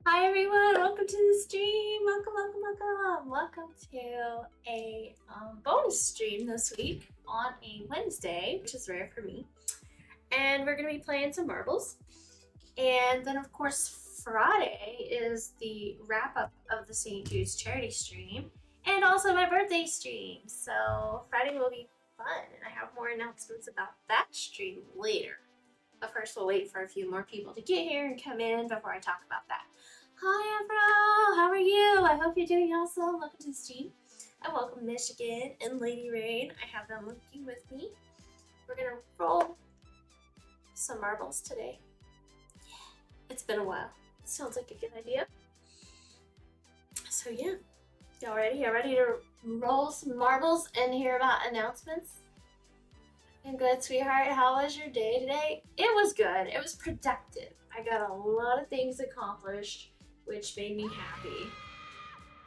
Hi everyone, welcome to the stream. Welcome to a bonus stream this week on a Wednesday, which is rare for me. And we're going to be playing some marbles. And then, of course, Friday is the wrap up of the St. Jude's charity stream and also my birthday stream. So, Friday will be fun, and I have more announcements about that stream later. But first, we'll wait for a few more people to get here and come in before I talk about that. Hi, Afro. How are you? I hope you're doing awesome. Welcome to the stream. And welcome Michigan and Lady Rain. I have them working with me. We're going to roll some marbles today. Yeah, it's been a while. Sounds like a good idea. So yeah, y'all ready? Y'all ready to roll some marbles and hear about announcements? I'm good, sweetheart. How was your day today? It was good. It was productive. I got a lot of things accomplished, which made me happy.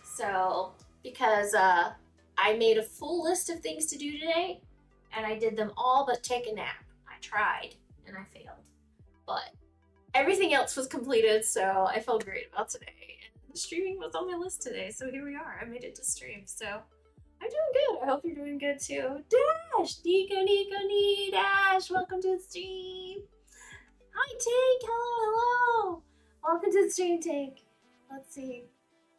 So, because I made a full list of things to do today, and I did them all but take a nap. I tried, and I failed. But everything else was completed, so I felt great about today. And the streaming was on my list today, so here we are. I made it to stream, so I'm doing good. I hope you're doing good too. Dash! Nico, Dash! Welcome to the stream! Hi, Tank! Hello! Welcome to the stream, Tank. Let's see.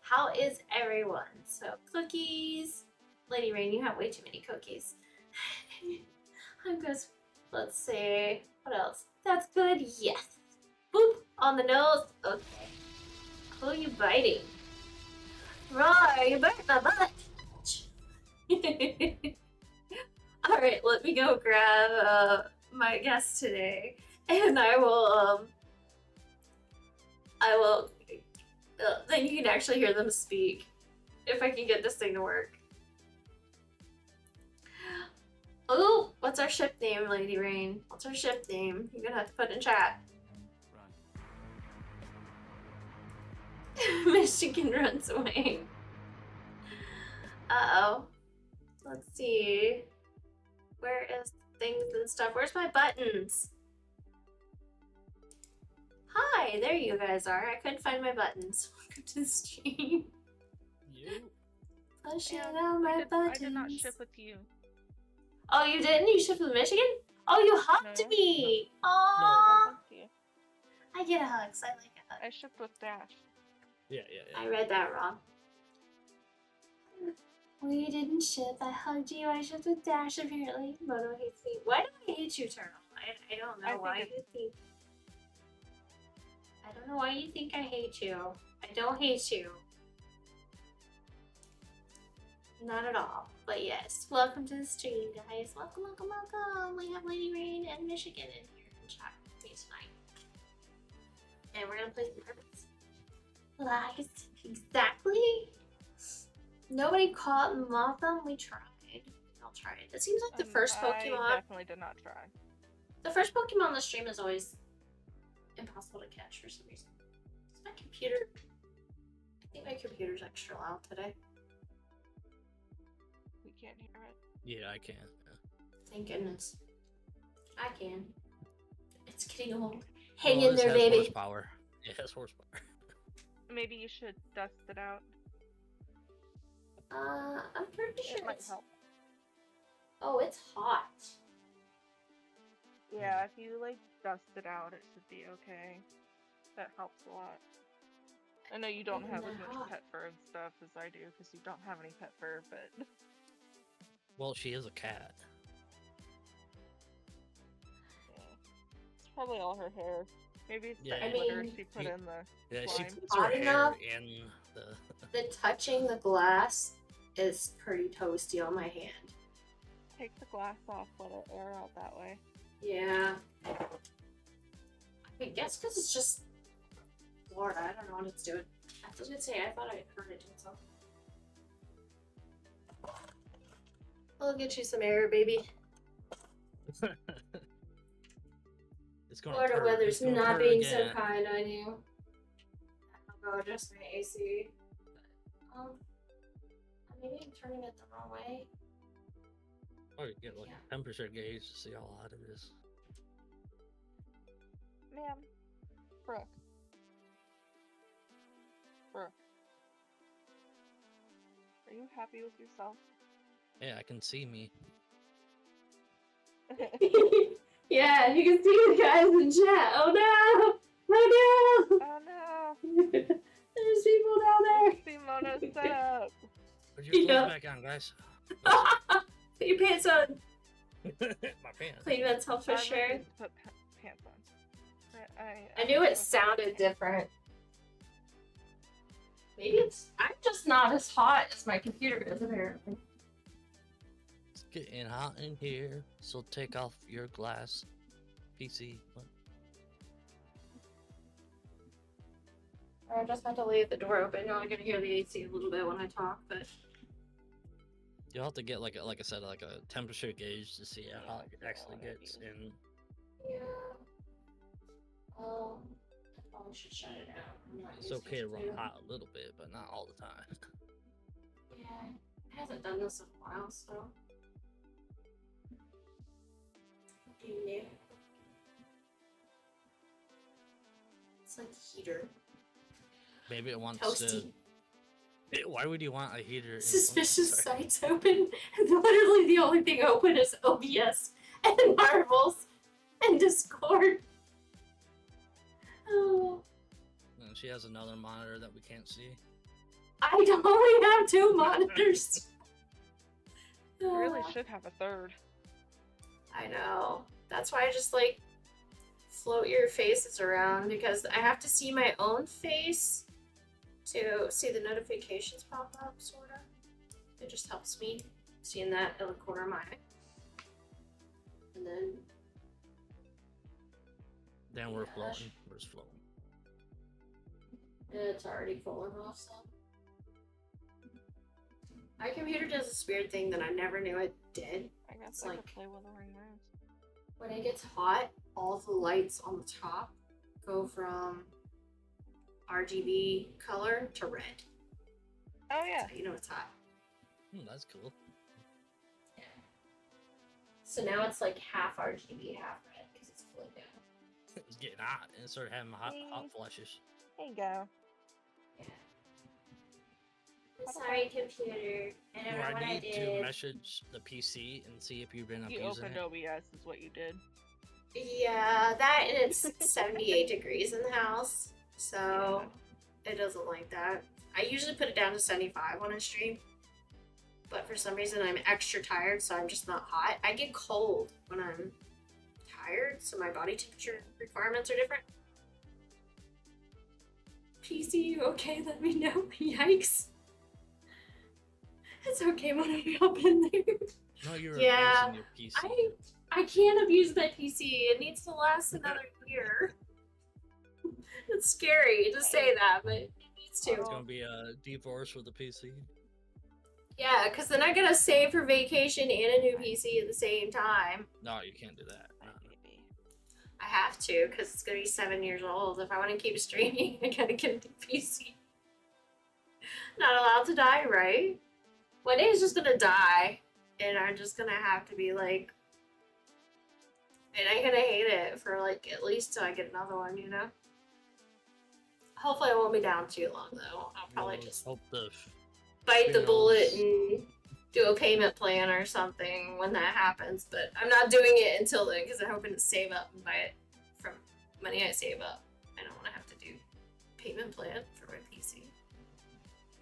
How is everyone? So, cookies. Lady Rain, you have way too many cookies. I'm good. Let's see. What else? That's good. Yes. Boop! On the nose. Okay. Who are you biting? Roar! You bite my butt! Alright, let me go grab my guest today. And I will, then you can actually hear them speak. If I can get this thing to work. Oh, what's our ship name, Lady Rain? What's our ship name? You're gonna have to put in chat. Run. Michigan runs away. Uh-oh. Let's see. Where is things and stuff? Where's my buttons? Hi, there you guys are. I couldn't find my buttons. Welcome to the stream. You? Pushing out my buttons. I did not ship with you. Oh, you didn't? You shipped with Michigan? Oh, you hugged me! No. Aww! I hugged you. I get hugs. I like a hug. I shipped with Dash. Yeah. I read that wrong. We didn't ship. I hugged you. I shipped with Dash, apparently. Moto hates me. Why do I hate you, Turtle? I don't know why you think... I don't know why you think I hate you. I don't hate you. Not at all. But yes, welcome to the stream, guys. Welcome. We have Lady Rain and Michigan in here in chat with me tonight. And we're gonna play some cards. Lies. Exactly. Nobody caught Motham. We tried. I'll try it. It seems like the first Pokemon. I definitely did not try. The first Pokemon on the stream is always impossible to catch for some reason. Is my computer... I think my computer's extra loud today. We can't hear it. Yeah, I can. Thank goodness. I can. It's getting old. Hang in there, baby. Horsepower. It has horsepower. Maybe you should dust it out. I'm pretty sure it might help. Oh, it's hot. Yeah, if you like dust it out, it should be okay. That helps a lot. I know you don't have as much pet fur and stuff as I do, because you don't have any pet fur, but... Well, she is a cat. Yeah. It's probably all her hair. Maybe it's the glitter she put in the Yeah, slime. she puts her hair in the... The touching the glass is pretty toasty on my hand. Take the glass off, let it air out that way. Yeah. I guess because it's just Florida. I don't know what it's doing. I was gonna say, I thought I heard it doing something. I'll get you some air, baby. It's gonna Florida purr. weather's not being so kind on you. I'll go adjust my AC. But, maybe I'm turning it the wrong way. Or you get like a temperature gauge to see how hot it is. Ma'am. Brooke. you happy with yourself? Hey, I can see me. Yeah, you can see the guys in chat. Oh no! Oh no! Oh no! There's people down there. Kimono set up. Put your clothes Yeah. back on, guys. Put your pants on. My pants. Clean vents help for I sure. refuse to put pants on. I knew it sounded different. Maybe I'm just not as hot as my computer is apparently. It's getting hot in here, so take off your glass. PC. What? I just had to leave the door open. You're only gonna hear the AC a little bit when I talk, but You'll have to get like I said, like a temperature gauge to see how hot it actually gets. And yeah. I probably should shut it down. I'm not it's used okay to run it. hot a little bit, but not all the time. Yeah, it hasn't done this in a while, so. Yeah. It's like a heater. Maybe it wants Toasty. to. Why would you want a heater? in- Suspicious Sorry. sites open. Literally the only thing open is OBS and Marbles and Discord. Oh, And she has another monitor that we can't see. I only have 2 monitors. You really should have a third. I know. That's why I just like float your faces around because I have to see my own face to see the notifications pop up, sort of. It just helps me seeing that in the corner of my eye. And Then we're Gosh. floating. We're just floating. it's already falling off some. My computer does this weird thing that I never knew it did. I guess It's I like- could play Wuthering Waves. When it gets hot, all the lights on the top go from RGB color to red. Oh yeah. You know it's hot. That's cool. Yeah. So now it's like half RGB, half red because it's cooling down. It's getting hot and it started having hot flashes. There you go. Yeah. I'm sorry, computer. I don't Do know I what I need to did. message the PC and see if you've been You abusing opened it? OBS is what you did. Yeah, that and it's 78 degrees in the house, so it doesn't like that. I usually put it down to 75 on a stream, but for some reason I'm extra tired, so I'm just not hot. I get cold when I'm tired, so my body temperature requirements are different. PC, you okay? Let me know. Yikes. It's okay when I hop in there. No, you're Yeah, abusing your PC. I can't abuse my PC. It needs to last another year. It's scary to say that, but it needs to. It's gonna be a divorce with the PC. Yeah, because then I gotta save for vacation and a new PC at the same time. No, you can't do that. Maybe. I have to, because it's gonna be 7 years old. If I want to keep streaming, I gotta get a new PC. Not allowed to die, right? One day it's just gonna die, and I'm just gonna have to be like, and I'm gonna hate it for like at least till I get another one, you know? Hopefully I won't be down too long though. I'll probably We'll just hope the bite the Who bullet knows? and do a payment plan or something when that happens. But I'm not doing it until then because I'm hoping to save up and buy it from money I save up. I don't want to have to do payment plan for my PC.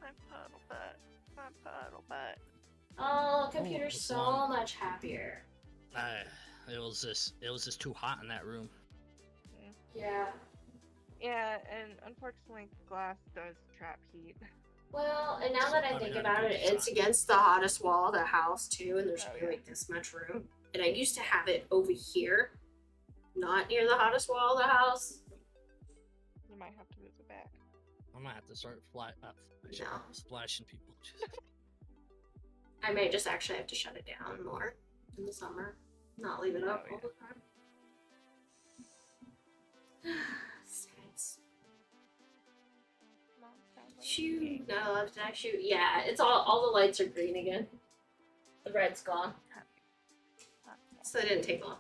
My puddle butt. My puddle butt. Oh, computer's it's so long. much happier. it was just too hot in that room. Yeah. Yeah, and unfortunately, glass does trap heat. Well, and now that I think Somebody about gotta it, do it's something. against the hottest wall of the house too, and there's Oh, only yeah. like this much room. And I used to have it over here, not near the hottest wall of the house. You might have to move it back. I might have to start No. splashing people. I may just actually have to shut it down more in the summer, not leave it up Oh, all the time. Science. Come on, sound like Shoot. okay. No, did I shoot? Yeah, it's all the lights are green again. The red's gone. So it didn't take long.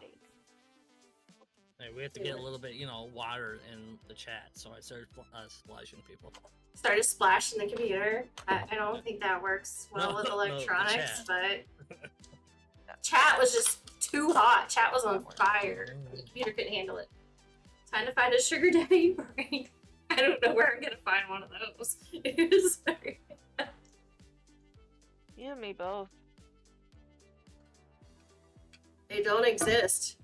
Hey, we have to get a little bit, water in the chat, so I started splashing people. Started splashing the computer. I don't think that works well No, with no, the electronics, chat. but chat was just too hot. Chat was on fire. The computer couldn't handle it. Time to find a sugar daddy brain. I don't know where I'm gonna find one of those. It is very You and me both. They don't exist.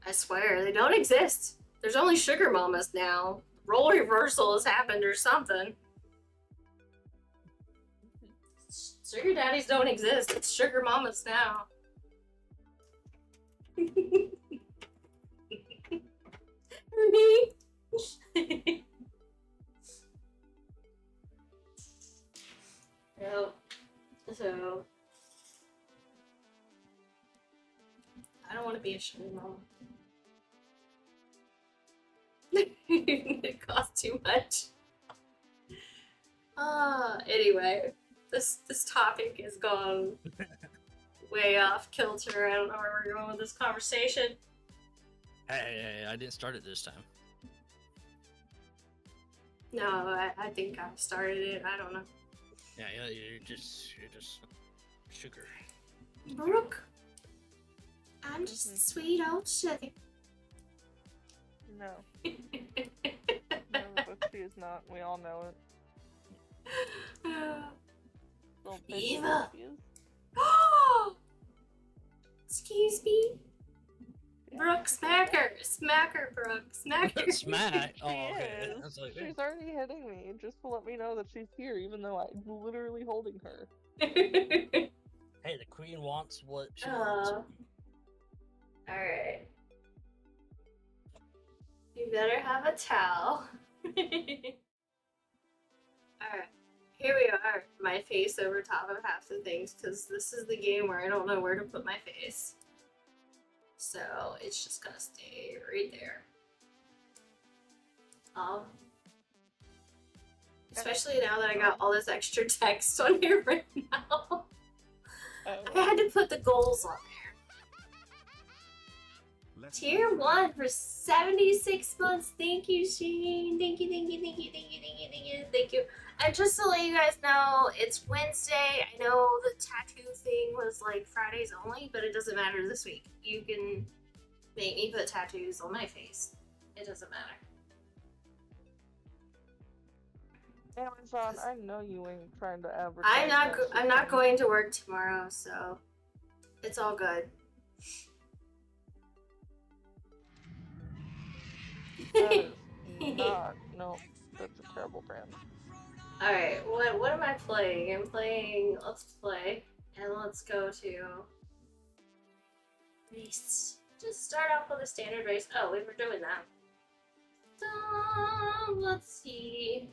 I swear, they don't exist. There's only sugar mamas now. Role reversal has happened or something. Sugar daddies don't exist. It's sugar mamas now. Me? Yep. So I don't want to be a sugar mama. It costs too much. Anyway, this topic has gone way off kilter. I don't know where we're going with this conversation. Hey, I didn't start it this time. No, I think I started it. I don't know. Yeah, you're just sugar. Brooke, I'm just sweet old sugar. No. No, but she is not. We all know it. Little bitch Eva. she is. Excuse me? Yeah. Brooke, smack her. Smack her, Brooke. Smack her. Smack. She Oh, okay. is. I was like, She's already hitting me just to let me know that she's here, even though I'm literally holding her. hey, the queen wants what she wants. Alright. You better have a towel. Alright. Here we are. My face over top of half the things, because this is the game where I don't know where to put my face. So it's just gonna stay right there. Especially now that I got all this extra text on here right now. I had to put the goals on there. Tier 1 for 76 months. Thank you, Shane. Thank you, thank you, thank you, thank you, thank you, thank you, thank you. And just to let you guys know, it's Wednesday. I know the tattoo thing was like Fridays only, but it doesn't matter this week. You can make me put tattoos on my face. It doesn't matter. Amazon, I know you ain't trying to advertise. I'm not going to work tomorrow, so it's all good. That is not. No, that's a terrible brand. Alright, what am I playing? I'm playing Let's Play, and let's go to race. Just start off with a standard race. Oh, we were doing that. Let's see.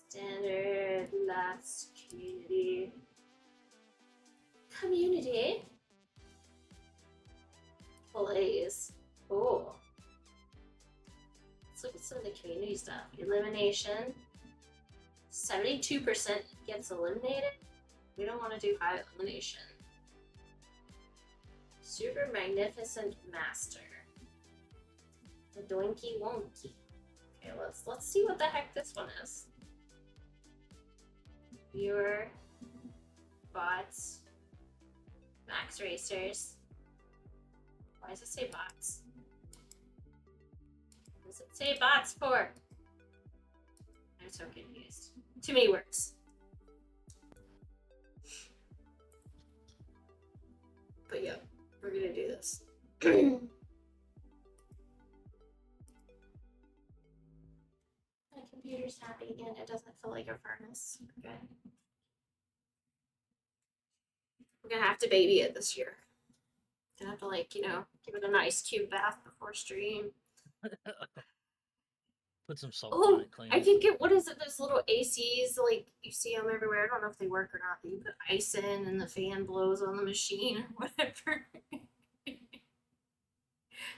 Standard, last, community. Community. Plays. Oh. Let's look at some of the community stuff. Elimination. 72% gets eliminated. We don't want to do high elimination. Super Magnificent Master. The Doinky Wonky. Okay, let's see what the heck this one is. Viewer. Bots. Max Racers. Why does it say bots? What does it say bots for? I'm so confused. Too many words. But yeah, we're gonna do this. My computer's happy again. It doesn't feel like a furnace. Okay. We're gonna have to baby it this year. Gonna have to, like, you know, give it an ice cube bath before stream. Put some salt on it, clean I it. can get, what is it, those little ACs, like, you see them everywhere. I don't know if they work or not, but you put ice in and the fan blows on the machine or whatever.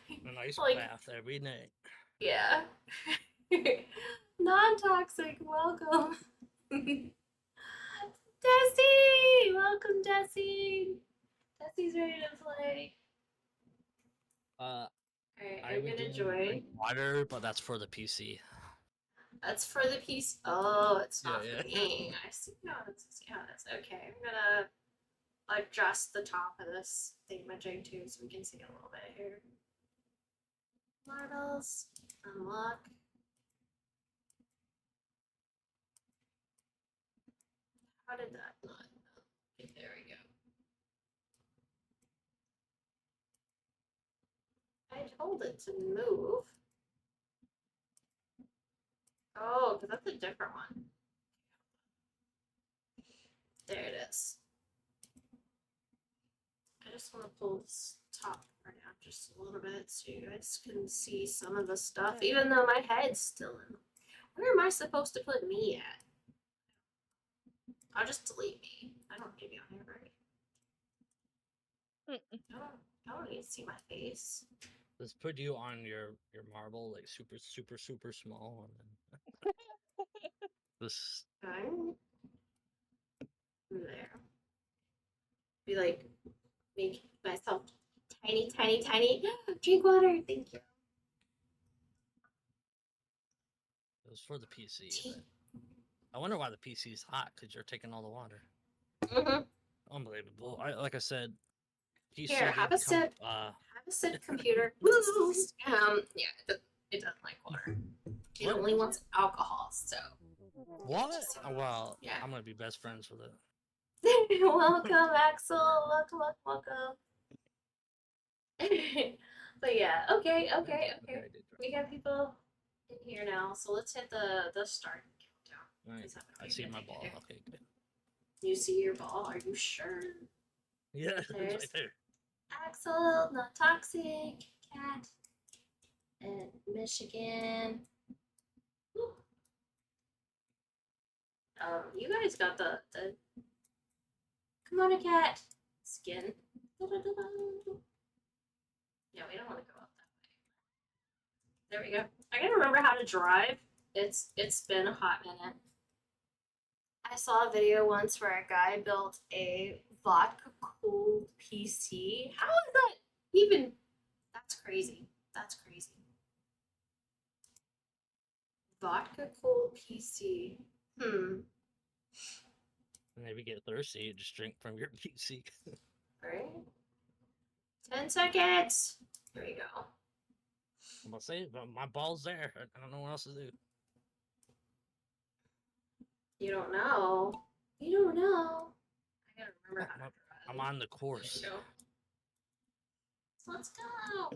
An ice like, bath every night. Yeah. Non-toxic, welcome. Desi! Welcome, Desi! Jesse's ready to play. Alright, I I'm would gonna do join. water, but that's for the PC. That's for the piece. Oh, it's not Yeah, for me. I see how it is. I see how it is. Okay, I'm gonna adjust the top of this thingamajig too so we can see a little bit here. Marbles. Unlock. How did that not? Okay, there we go. I told it to move. Oh, because that's a different one. There it is. I just want to pull this top part out just a little bit so you guys can see some of the stuff, even though my head's still in. Where am I supposed to put me at? I'll just delete me. I don't need to be on here, right? I don't need to see my face. Let's put you on your marble, like super small, and then this. Okay. There. Be like, make myself tiny. Drink water. Thank you. It was for the PC. But I wonder why the PC is hot because you're taking all the water. Unbelievable. Like I said, PC Here, have a did sip. Have a sip, computer. Yeah, it doesn't like water. It What? only wants alcohol, so. What? Just- Oh, well, Yeah. I'm gonna be best friends with it. Welcome, Axel. Welcome. But yeah, okay. I did. We got people in here now, so let's hit the start countdown. Right. Is that what I you're see gonna my do? ball. Okay, good. You see your ball? Are you sure? Yeah, it's There's- right there. Axel, not toxic, cat, and Michigan. Woo. You guys got the KimonoKat skin. Yeah, we don't want to go up that way. There we go. I gotta remember how to drive. It's been a hot minute. I saw a video once where a guy built a vodka cooled PC. How is that even? That's crazy. Vodka cooled PC. Maybe get thirsty, you just drink from your PC. Right? 10 seconds. There you go. I'm gonna say, but my ball's there. I don't know what else to do. You don't know. I gotta remember how to drive. I'm on the There course. you go. So let's go.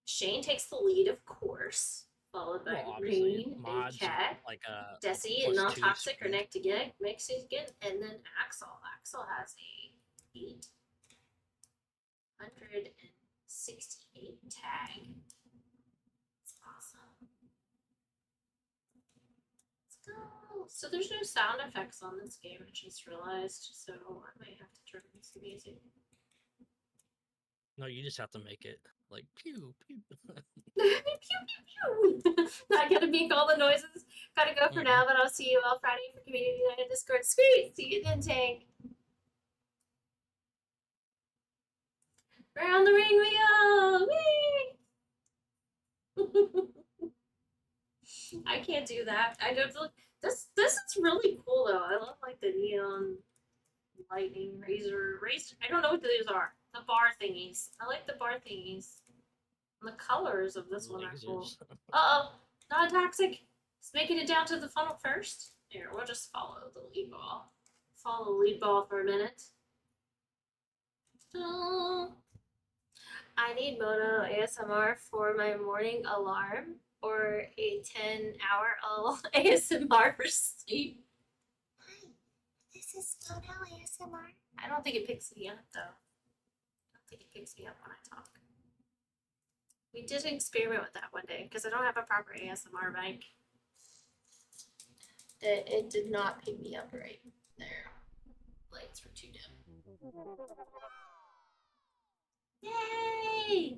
Shane takes the lead, of course, followed by Well, obviously, Green and mods Cat. like Desi and +2 non-toxic are speed. neck to neck, Mexican, and then Axel. Axel has a 868 tag. That's awesome. Let's go. So there's no sound effects on this game, I just realized, so I might have to turn this music. No, you just have to make it like pew pew. Pew, pew, pew. Not gonna make all the noises. Gotta go for now, but I'll see you all Friday for Community Night Discord. Sweet! See you then, Tank. Round the ring we go! Whee! I can't do that. I don't look. This is really cool though. I love like the neon lightning razor. I don't know what these are. The bar thingies. I like the bar thingies. And the colors of this one are cool. Lasers. Uh-oh, non-toxic. It's making it down to the funnel first. Here, we'll just follow the lead ball. Follow the lead ball for a minute. I need Mono ASMR for my morning alarm or a 10-hour ASMR for sleep. Hi, this is Mono ASMR. I don't think it picks me up though. I don't think it picks me up when I talk. We did an experiment with that one day because I don't have a proper ASMR mic. It did not pick me up right there. Lights were too dim. Yay!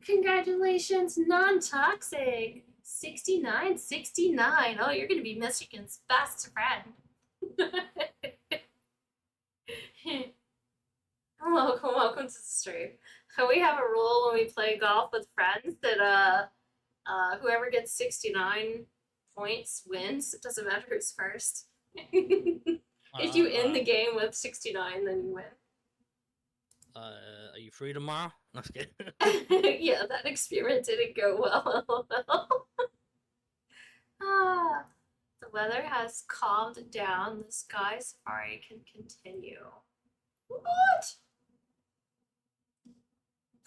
Congratulations, non-toxic. 69. Oh, you're gonna be Michigan's best friend. welcome to the stream. We have a rule when we play golf with friends that whoever gets 69 points wins. It doesn't matter who's first. If you end the game with 69, then you win. Are you free tomorrow? No, I'm kidding. Yeah, that experiment didn't go well. The weather has calmed down. The sky safari can continue. What?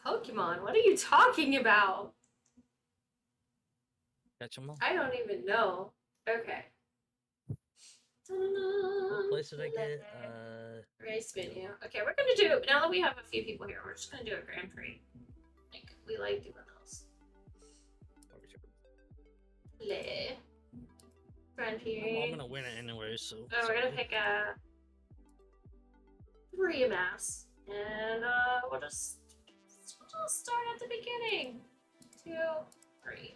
Pokemon, what are you talking about? Catch 'em all. I don't even know. Okay. What place did I get? Race menu. Okay, we're gonna do, now that we have a few people here, we're just gonna do a Grand Prix. Like, we like doing those. Le. Grand Prix. Well, I'm gonna win it anyway, so. Oh, we're gonna pick a 3 mass. And we'll just start at the beginning. 2, 3.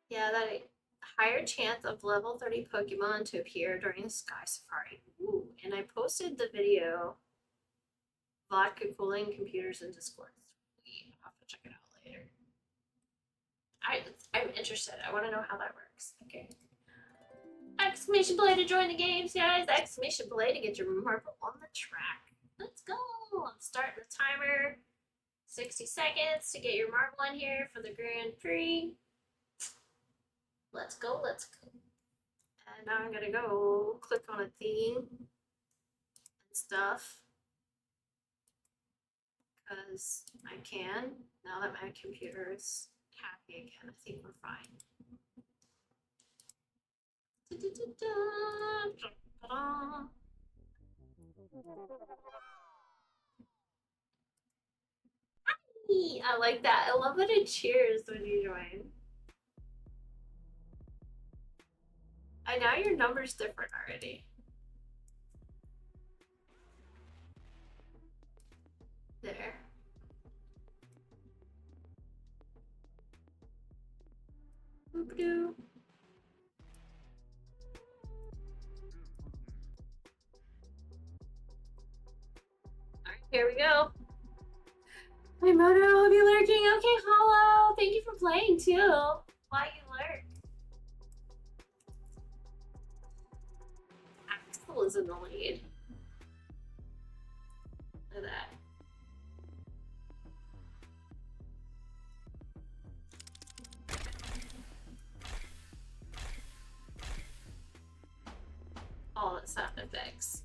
Yeah, that higher chance of level 30 Pokemon to appear during the Sky Safari. Ooh, and I posted the video. Vodka cooling computers and Discord. Sweet. I'll have to check it out later. I'm interested. I want to know how that works. Okay. Exclamation play to join the games, guys. Exclamation play to get your marble on the track. Let's go. I'm starting the timer. 60 seconds to get your marble in here for the Grand Prix. Let's go, let's go. And now I'm gonna go click on a theme and stuff. Because I can, now that my computer is happy again, I think we're fine. I like that. I love that it cheers when you join. I know your number's different already. There. Boop-a-doo. Alright, here we go. Hi Moto, I'll be lurking. Okay, Hollow. Thank you for playing too. Why you lurk? Axel is in the lead. Look at that. All the sound effects.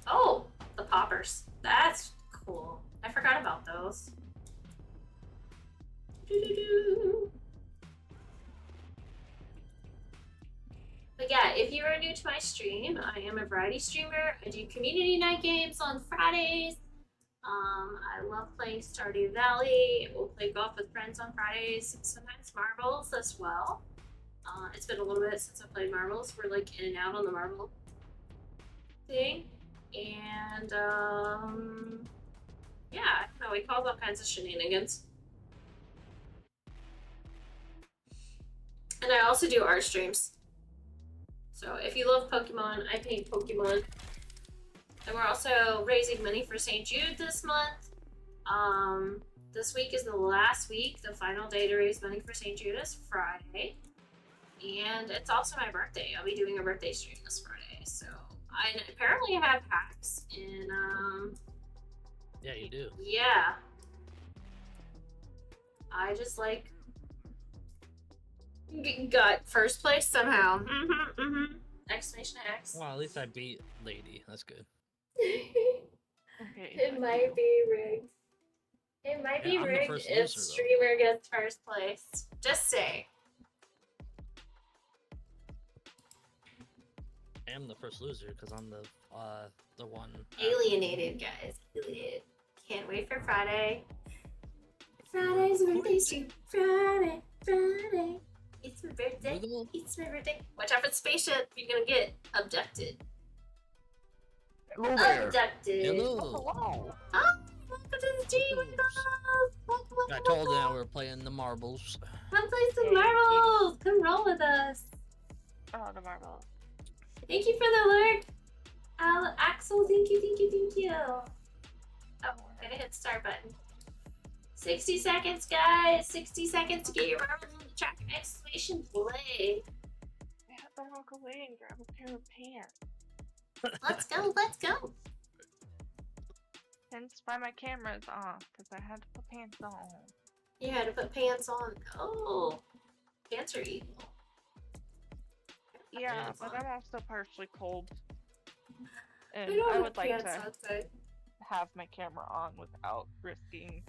Oh, the poppers. That's cool. I forgot about those. Doo-doo-doo. But yeah, if you are new to my stream, I am a variety streamer. I do community night games on Fridays. I love playing Stardew Valley. We'll play golf with friends on Fridays. Sometimes marbles as well. It's been a little bit since I played marbles. We're like in and out on the marble thing. And yeah, no, we cause all kinds of shenanigans. And I also do art streams. So if you love Pokemon, I paint Pokemon. And we're also raising money for St. Jude this month. This week is the last week. The final day to raise money for St. Jude is Friday. And it's also my birthday. I'll be doing a birthday stream this Friday. So I apparently have hacks in Yeah, you do. yeah. I just like got first place somehow. Exclamation hacks. Well, at least I beat Lady. That's good. Okay. It might be rigged. It might be Yeah, I'm the rigged first if loser, though. streamer gets first place. Just say. I am the first loser because I'm the one. Alienated, guys. Alienated. Can't wait for Friday. Friday's birthday stream. Friday. It's my birthday. It's my birthday. Watch out for the spaceship. You're gonna get abducted. Hello there. Abducted. Hello. Hello. Oh, welcome to the stream. Welcome. I told them we were playing the marbles. Come play some Yay, marbles. Come roll with us. Oh, the marbles. Thank you for the alert. Axel, thank you, thank you, thank you. Oh, gotta hit start button. 60 seconds, guys. 60 seconds to get your marbles on the track. Exclamation play. I have to walk away and grab a pair of pants. Let's go, let's go. Hence why my camera's off, because I had to put pants on. You had to put pants on. Oh, pants are evil. Yeah, Pants but on. I'm also partially cold. And We don't I have would like pants to outside. have my camera on without risking.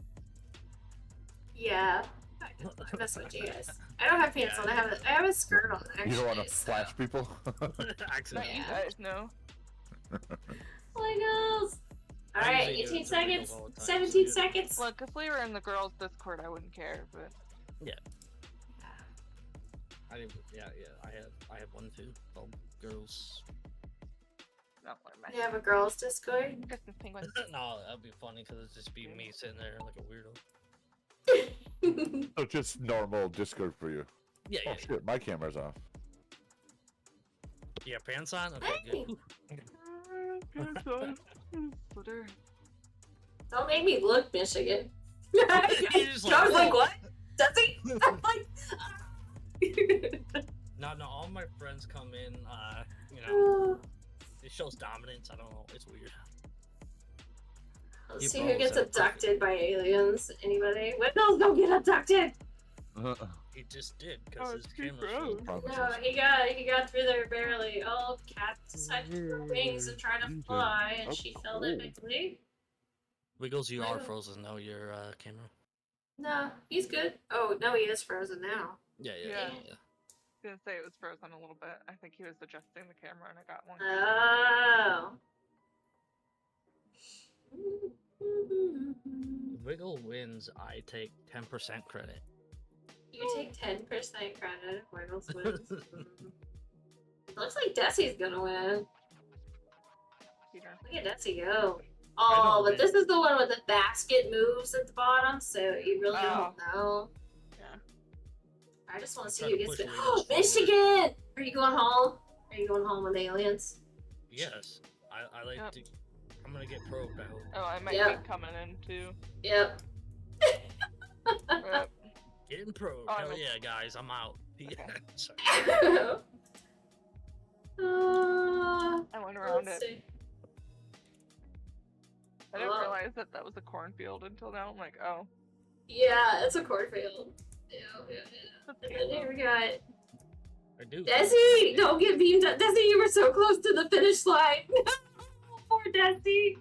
Yeah. I mess with you guys. I don't have pants on. I have a skirt on actually. You don't want to so- flash people? Accident. Let you Yeah. guys know. Legos. I Alright, usually do 18 it to Legos seconds. all the time, 17 so- seconds. Look, if we were in the girls' Discord, I wouldn't care, but I have one too. Called girls. not one of my You have a girls' Discord? Christmas penguins. No, that'd be funny because it'd just be me sitting there like a weirdo. So just normal Discord for you. Yeah, Oh yeah. shit, my camera's off. You have pants on? Okay, Hey. good. Footer. Don't make me look, Michigan. You're I just was like, "Whoa." what? Does he? I'm like, No, all my friends come in, you know, oh. it shows dominance. I don't know. It's weird. Let's You see who bros gets are perfect. abducted by aliens. Anybody? Windows don't get abducted. He just did Oh, because his it's too camera's gross. showing. Promises. No, he got through there barely. Oh, Cat decided to grow wings and try to fly, and she fell epically. Wiggles, you are Wiggle. frozen though, your camera. No, he's good. Oh, no, he is frozen now. Yeah. Yeah. I was gonna say it was frozen a little bit. I think he was adjusting the camera and I got one. Oh. Wiggle wins, I take 10% credit. You take 10% credit. Wiggles wins. Looks like Desi's gonna win. Peter. Look at Desi go. I Oh, don't but win. this is the one with the basket moves at the bottom, so you really Oh. don't know. Yeah. I just want to see Try who to gets push it. Wiggles forward. Michigan! Are you going home? Are you going home with aliens? Yes, I like Yep. to. I'm gonna get probed out. Oh, I might Yep. be coming in too. Yep. Yep. Getting probed. Oh, I Hell missed- yeah, guys, I'm out. Yeah, sorry. I went around let's it. see. I didn't Oh. realize that was a cornfield until now. I'm like, oh. Yeah, it's a cornfield. Yeah. That's And then here we got I do. Desi! Don't get beamed up. Desi, you were so close to the finish line. Poor Desi.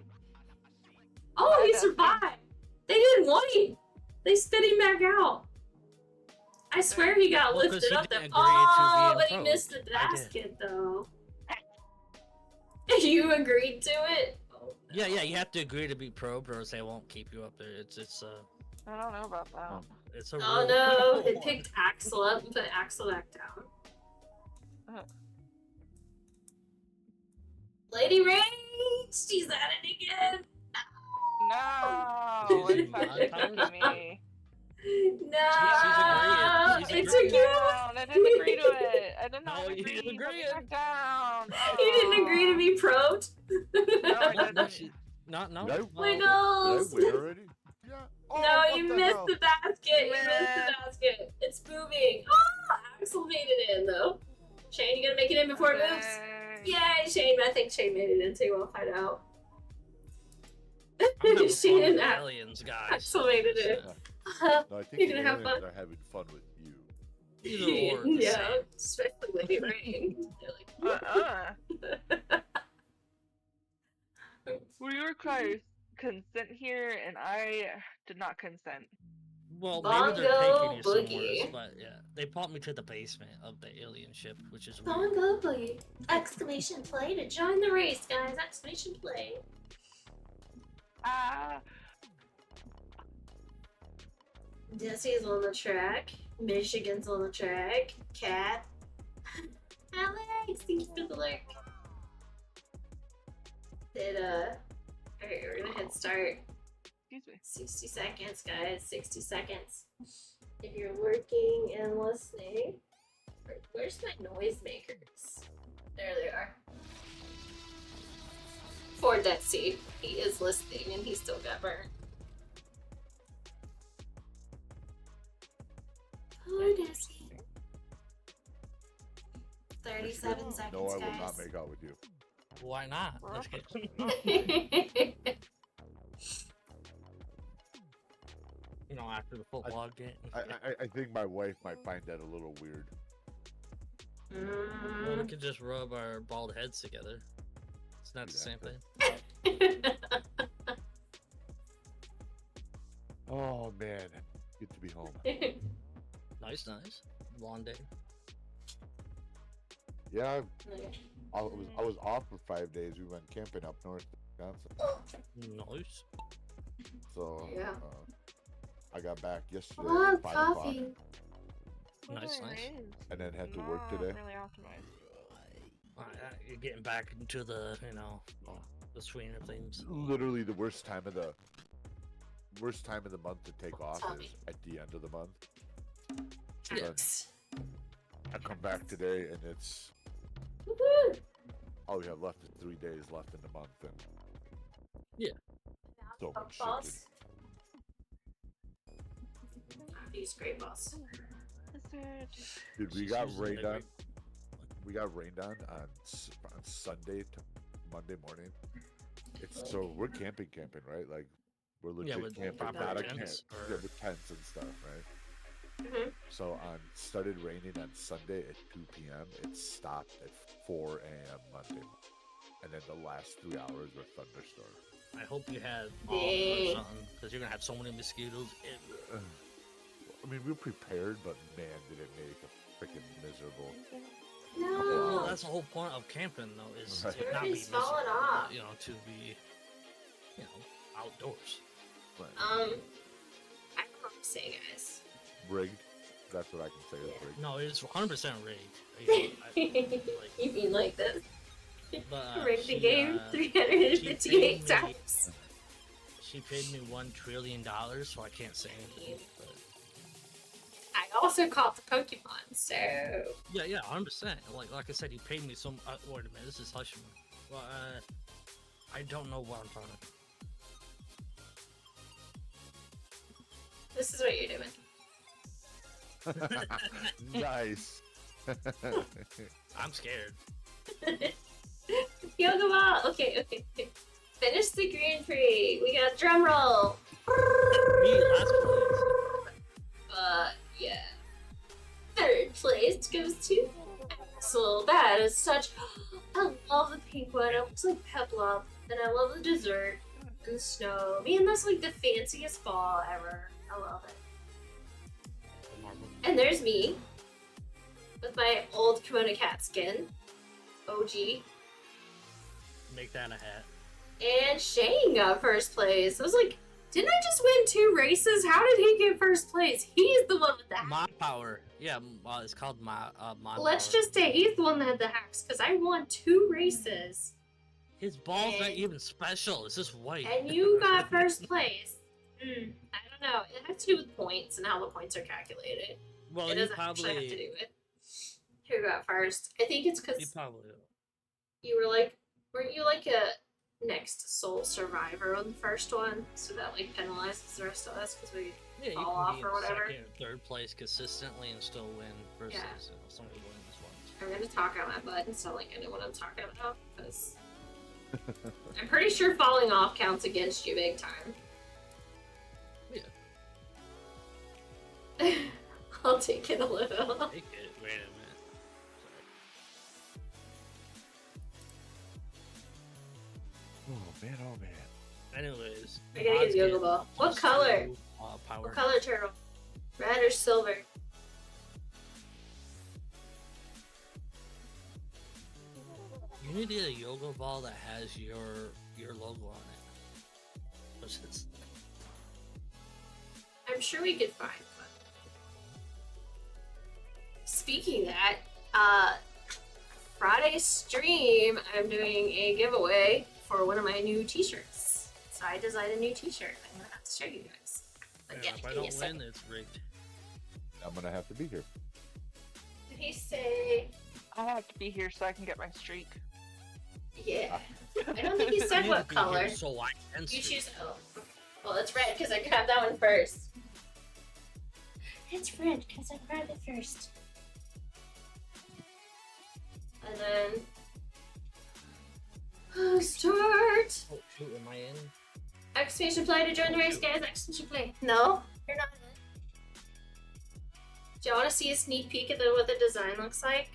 Oh, Bye, he Desi. survived. They didn't want him. They spit him back out. I swear he got Well, 'cause lifted he up there. didn't agree to Oh, being but he probed. missed the I did. basket though. You agreed to it? Oh, no. Yeah, you have to agree to be probed, or else they won't keep you up there. It's I don't know about that. Oh. it's a Oh rule. no, it picked Axel up and put Axel back down. Uh. Lady Rage! She's at it again! No, She's it's not in my affecting me. No! She's It agreeing. took you. Down. I didn't agree to it. I did not No, you agree. didn't Put agree me it. back down. You didn't agree to be probed? No, I No, didn't. no. No. Well, Wiggles! Did I win already? Yeah. Oh, No, what you the missed hell? the basket. You missed Man. the basket. It's moving. Oh, Axel made it in though. Shane, you gonna make it in before it moves? Dang. Yay, Shane. I think Shane made it in too. I'll find out. I'm having fun Shane with and aliens, guys. Axel made it in. Yeah. No, I think You're the gonna have aliens fun. are having fun with you. Either or. the Yeah, same. especially Lady Rain. They're like, We require consent here, and I did not consent. Well, maybe they're taking you Bongo somewhere, boogie. but yeah, they brought me to the basement of the alien ship, which is weird. Bongo boogie! Exclamation play to join the race, guys! Exclamation play. Ah, Jesse's on the track. Michigan's on the track. Cat. Alex, thank you for the lurk. Alright, we're gonna hit start. Excuse me. 60 seconds, guys. 60 seconds. If you're lurking and listening. Where's my noisemakers? There they are. For Detsy. He is listening and he still got burned. Poor Detsy. 37 seconds, No, I will guys. not make out with you. Why not? Let's get. You know, after the football game. I think my wife might find that a little weird. Well, we could just rub our bald heads together. It's not the same thing. Oh man, good to be home. Nice. Long day. Yeah, I was off for 5 days. We went camping up north, Wisconsin. Nice. So Yeah. I got back yesterday Oh, at 5 o'clock, coffee. Nice. and then had to work Not today. really optimized. You're getting back into the, the swing of things. Literally the worst time of the month to take off Tell is me. at the end of the month. Yes. I come back today and it's Woohoo! all we have left is 3 days left in the month, and so much shit. Boss. These great boss. Dude, we She's got using rained the on. We got rained on Sunday to Monday morning. It's so we're camping, right? Like we're legit with camping, proper not a tents, camp. or- Yeah, with tents and stuff, right? Mhm. So started raining on Sunday at 2 p.m. It stopped at 4 a.m. Monday, and then the last 3 hours were thunderstorms. I hope you had Dang. or something, because you're gonna have so many mosquitoes. I mean, we were prepared, but man, did it make a freaking miserable. No. Well, that's the whole point of camping, though, is Right. to not be Everybody's falling miserable, off. to be, outdoors. I don't know what to say, guys. Rigged. That's what I can say. Is rigged. No, it's 100% rigged. You mean like this? But, Rig the she, game she 358 paid me- times. She paid me $1 trillion, so I can't say anything. But I also caught the Pokemon, so yeah, 100%. Like I said, you paid me some. Wait a minute, this is hush money. Well, I don't know what I'm talking. this is what you're doing. Nice. I'm scared. Yoga ball. Okay. Finish the Grand Prix. We got drum roll. Me last place. Yeah. Third place goes to Axel. That is such. I love the pink one. It looks like Peplup, and I love the dessert, the snow. Man, that's like the fanciest ball ever. I love it. And there's me with my old KimonoKat skin, OG. Make that a hat. And Shane got first place. I was like, didn't I just win 2 races? How did he get first place? He's the one with the hacks. Mod power. Yeah, it's called mod Let's power. just say he's the one that had the hacks because I won 2 races. His ball's not And- even special. It's just white. And you got first place. I don't know. It has to do with points and how the points are calculated. Well, It you doesn't actually have to probably. do with who got first. I think it's You because probably. you were like, weren't you like a next Soul Survivor on the first one? So that like penalizes the rest of us because we Yeah, you fall can off be or in whatever. second or third place consistently and still win versus Yeah. somebody wins once. I'm gonna talk out my butt and sound like I know what I'm talking about because I'm pretty sure falling off counts against you big time. Yeah. I'll take it a little. Take it. Wait a minute. Oh man. Anyways. I gotta get the yoga ball. What plus color? 2, power. What color turtle? Red or silver? You need to get a yoga ball that has your logo on it. 'Cause it's- I'm sure we could find one. Speaking of that, Friday stream, I'm doing a giveaway for one of my new t-shirts. So I designed a new t-shirt. I'm gonna have show you guys. But Yeah, yeah, if I give me a don't second. win, it's rigged. I'm gonna have to be here. Did he say? I have to be here so I can get my streak. Yeah. I don't think he I said need what to be here color. so I can You stream. choose. Oh, well, it's red because I grabbed that one first. It's red because I grabbed it first. And then. Oh, start! Oh shoot, am I in? Exclamation play to join the race, guys. Exclamation play. No, you're not in. Do you want to see a sneak peek at what the design looks like?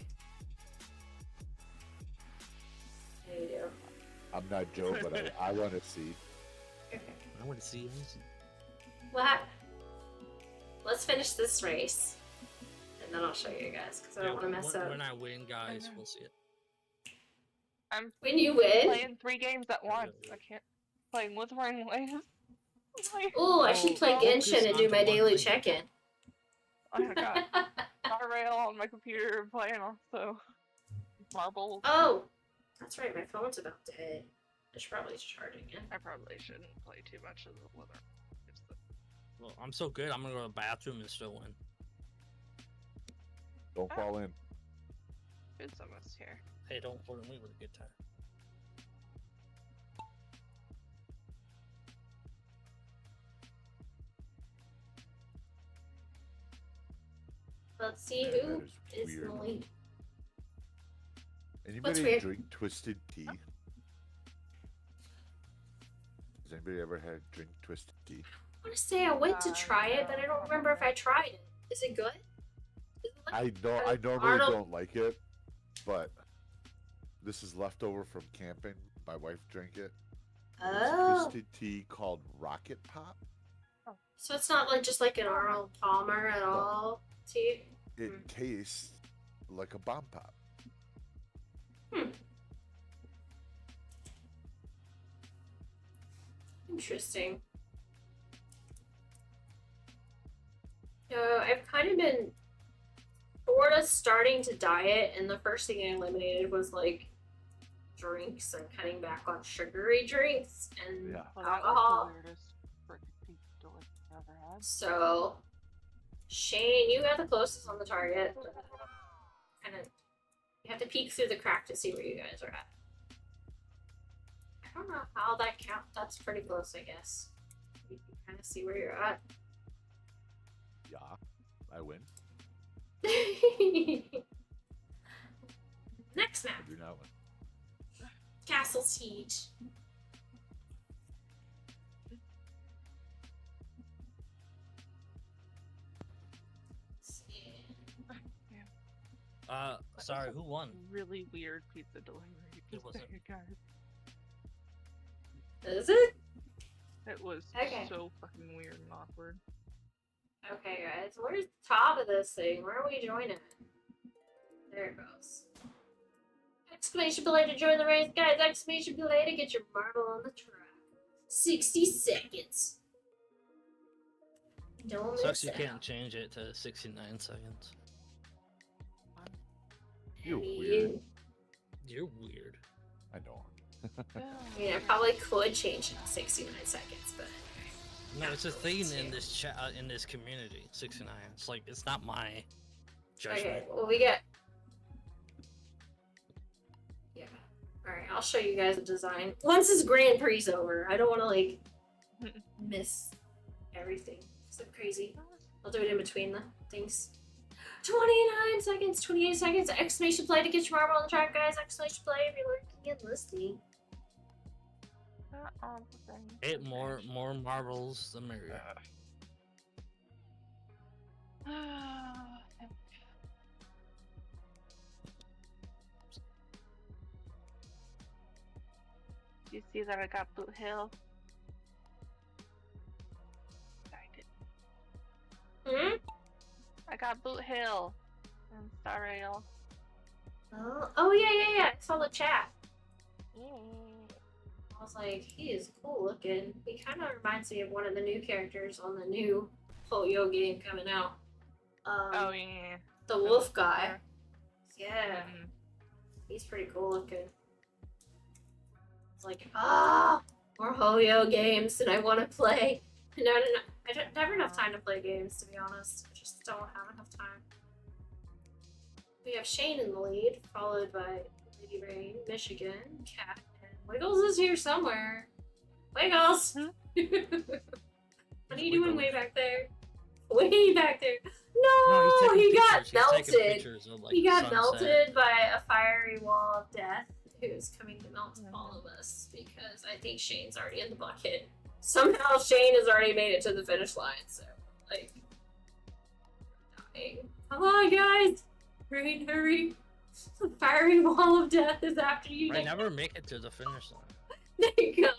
Yeah, you do. I'm not Joe, but I want to see. Okay. I want to see this. What? Let's finish this race, and then I'll show you guys because I don't want to mess up. When I win, guys, we'll see it. I'm When you win? playing 3 games at once. I can't playing with Rain Waves. Oh, I should play focus Genshin and do onto my one daily thing. check-in. I got Star Rail on my computer playing also Marbles. Oh, that's right. My phone's about dead. I should probably charge it again. I probably shouldn't play too much of the weather. Well, I'm so good, I'm gonna go to the bathroom and still win. Don't fall in. It's almost here. Hey, don't hold me with a good time. Let's see Yeah, who that is is in the weird. lead. Anybody weird? drink twisted tea? Has anybody ever had drink twisted tea? I want to say I went to try it, but I don't remember if I tried it. Is it good? Is it like I normally Arnold- don't like it, but this is leftover from camping. My wife drank it. And it's Oh, twisted tea called Rocket Pop. so it's not like just like an Arnold Palmer at all. Tea. It tastes like a bomb pop. Interesting. I've kind of been sort of starting to diet, and the first thing I eliminated was like drinks and cutting back on sugary drinks and Yeah. Well, that alcohol. was the weirdest freaking pizza I've ever had. So, Shane, you got the closest on the target. Kind of, you have to peek through the crack to see where you guys are at. I don't know how that counts. That's pretty close, I guess. You can kind of see where you're at. Yeah, I win. Next map, I do not win. Castle Siege. Let's see. Sorry, who won? Really weird pizza delivery. It wasn't. Guys. Is it? It was Okay. so fucking weird and awkward. Okay, guys, where's the top of this thing? Where are we joining? There it goes. Exclamation belay to join the race, guys! Exclamation belay to get your marble on the track. 60 seconds. Don't Sucks miss you out. can't change it to 69 seconds. You're I mean, weird. You're weird. I know. I mean, I probably could change it to 69 seconds, but No, it's a thing too. in this chat, in this community. 69. It's like it's not my judgment. okay. Well, we get. Yeah. All right, I'll show you guys the design once this Grand Prix over. I don't want to like miss everything. So crazy. I'll do it in between the things. 29 seconds, 28 seconds. Exclamation play to get your marble on the track, guys. Exclamation play if you're lurking and listening. Not all the things. Hit more marbles, the merrier. Do you see that I got Boot Hill? I did. Hmm? I got Boot Hill and Star Rail. Oh yeah. I saw the chat. I was like, he is cool looking. He kind of reminds me of one of the new characters on the new Yo game coming out. Oh yeah. The wolf guy. Yeah, Mhm. he's pretty cool looking. It's like, more Yo games than I want to play. No. I don't, never enough time to play games, to be honest. I just don't have enough time. We have Shane in the lead, followed by Lady Rain, Michigan, Cat, and Wiggles is here somewhere. Wiggles! Hmm? What are you doing way back there? Way back there. No, he's No, taking he got pictures. He's taking melted. pictures of, like, He got sunset. melted by a fiery wall of death who's coming to melt all of us because I think Shane's already in the bucket. Somehow Shane has already made it to the finish line, so, like, dying. Come on, guys! Rain, hurry! The fiery wall of death is after you. I never make it to the finish line. There you go.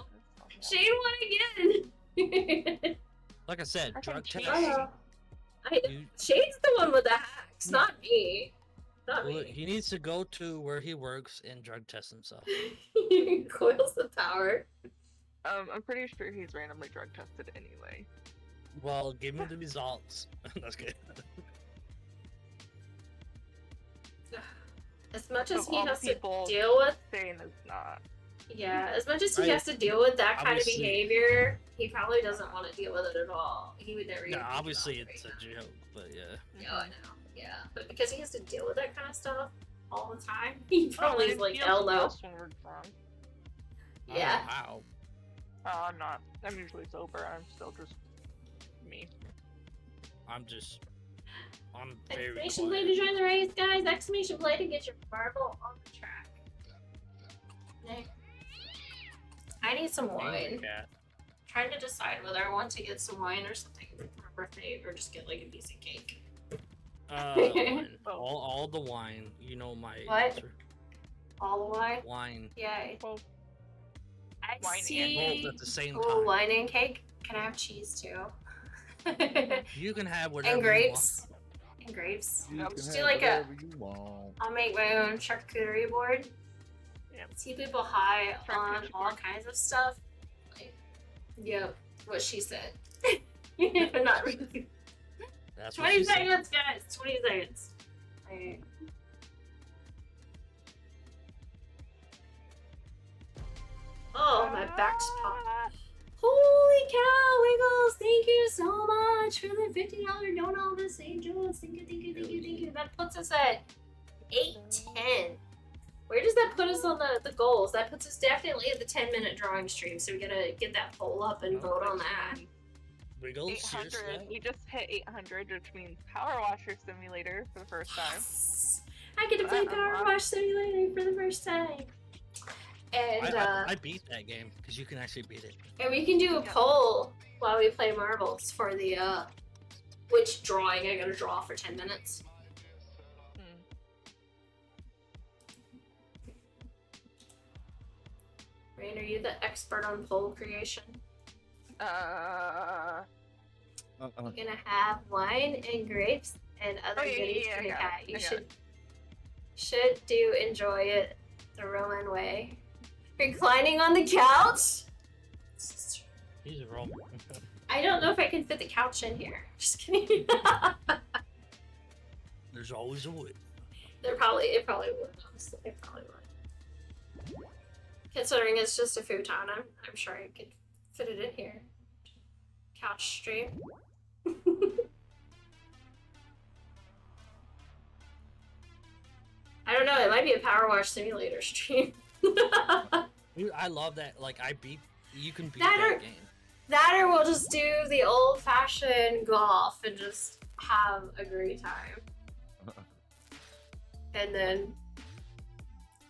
Shane won again! Like I said, I drug think test. cheating. You- Shane's the one with the hacks, not me. Not well, me. he needs to go to where he works and drug test himself. He coils the power. I'm pretty sure he's randomly drug tested anyway. Well, give me the results. That's good. As much So as he all the has to people deal with, saying it's not. yeah, as much as he Right. has to deal with that kind of Obviously- behavior, he probably doesn't want to deal with it at all. He would never. Yeah, even think obviously about it it's a right joke, but yeah. now. Yeah, I know. Yeah, but because he has to deal with that kind of stuff all the time, he probably is like, hell no. When we're drunk. I don't know Yeah. how. I'm not. I'm usually sober. I'm still just me. I'm very Exclamation play to quiet. join the race, guys! Exclamation play to get your marble on the track. Nick. I need some wine. Cat. Trying to decide whether I want to get some wine or something for my birthday, or just get like a piece of cake. Wine. all the wine. You know my What? answer. All the wine. Wine. Yay. Both. I Wine and see. Both at the same Oh, time. wine and cake. Can I have cheese too? You can have whatever And you want. grapes. And grapes. You Yep. can Just have do like a. whatever you want. I'll make my own charcuterie board. Yep. See people high on Charcuterie all board. kinds of stuff. Like, yep, what she said. Not really. That's what 20 she said. seconds, guys. 20 seconds. Alright. Oh, my back's popped. Holy cow, Wiggles! Thank you so much for the $50 donut to St. John's. Thank you, thank you, thank you, thank you. That puts us at 8:10. Where does that put us on the goals? That puts us definitely at the 10-minute drawing stream, so we gotta get that poll up and vote on that. Wiggles, 800. seriously? We just hit 800, which means Power Washer Simulator for the first time. Yes! I get to play Power Wash Simulator for the first time. And I beat that game because you can actually beat it. and we can do a poll while we play marbles for the which drawing I gotta draw for 10 minutes. Hmm. Rain, are you the expert on poll creation? Uh, You're gonna have wine and grapes and other Oh, yeah, goodies yeah, for the I got cat. it, You I got should do enjoy it the Roman way. Reclining on the couch? He's a Roman. I don't know if I can fit the couch in here. Just kidding. There's always a way. It probably would, honestly. It probably would. Considering it's just a futon, I'm sure I could fit it in here. Couch stream. I don't know, it might be a Power Wash Simulator stream. Dude, I love that. Like, you can beat That that or- game. That or we'll just do the old fashioned golf and just have a great time. And then